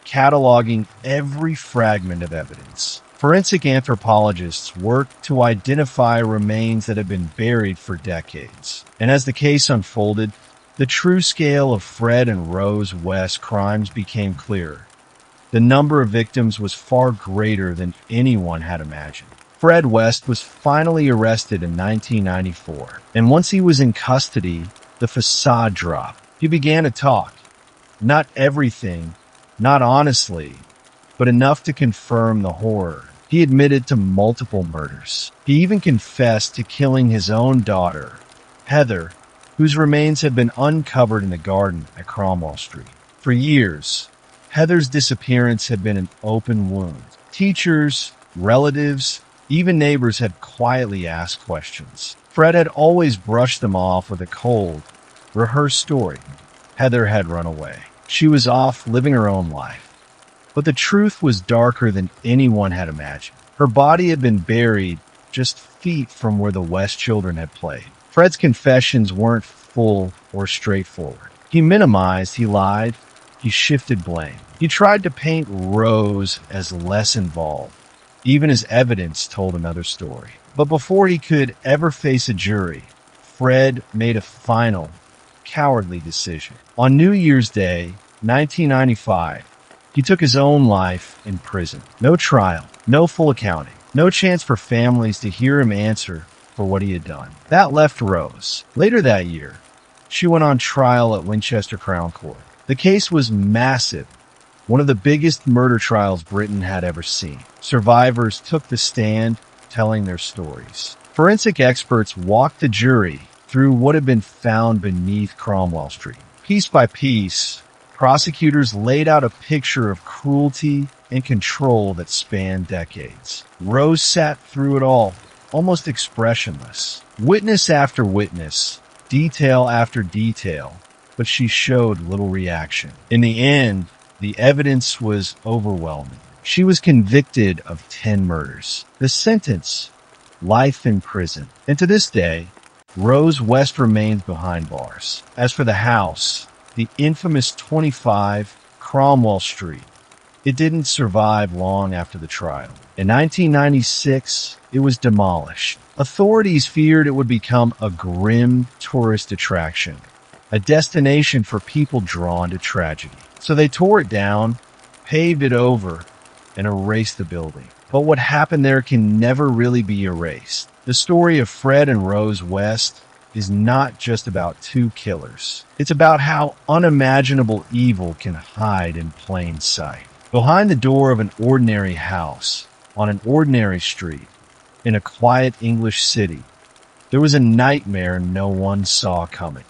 cataloging every fragment of evidence. Forensic anthropologists worked to identify remains that had been buried for decades. And as the case unfolded, the true scale of Fred and Rose West crimes became clearer. The number of victims was far greater than anyone had imagined. Fred West was finally arrested in 1994, and once he was in custody, the facade dropped. He began to talk. Not everything, not honestly, but enough to confirm the horror. He admitted to multiple murders. He even confessed to killing his own daughter, Heather, whose remains had been uncovered in the garden at Cromwell Street. For years, Heather's disappearance had been an open wound. Teachers, relatives, even neighbors had quietly asked questions. Fred had always brushed them off with a cold, rehearsed story. Heather had run away. She was off living her own life. But the truth was darker than anyone had imagined. Her body had been buried just feet from where the West children had played. Fred's confessions weren't full or straightforward. He minimized, he lied, he shifted blame. He tried to paint Rose as less involved, even as evidence told another story. But before he could ever face a jury, Fred made a final, cowardly decision. On New Year's Day, 1995, he took his own life in prison. No trial, no full accounting, no chance for families to hear him answer for what he had done. That left Rose. Later that year, she went on trial at Winchester Crown Court. The case was massive, one of the biggest murder trials Britain had ever seen. Survivors took the stand, telling their stories. Forensic experts walked the jury through what had been found beneath Cromwell Street. Piece by piece, prosecutors laid out a picture of cruelty and control that spanned decades. Rose sat through it all, almost expressionless. Witness after witness, detail after detail, but she showed little reaction. In the end, the evidence was overwhelming. She was convicted of 10 murders. The sentence, life in prison. And to this day, Rose West remains behind bars. As for the house, the infamous 25 Cromwell Street, it didn't survive long after the trial. In 1996, it was demolished. Authorities feared it would become a grim tourist attraction, a destination for people drawn to tragedy. So they tore it down, paved it over, and erased the building. But what happened there can never really be erased. The story of Fred and Rose West is not just about two killers. It's about how unimaginable evil can hide in plain sight. Behind the door of an ordinary house, on an ordinary street, in a quiet English city, there was a nightmare no one saw coming.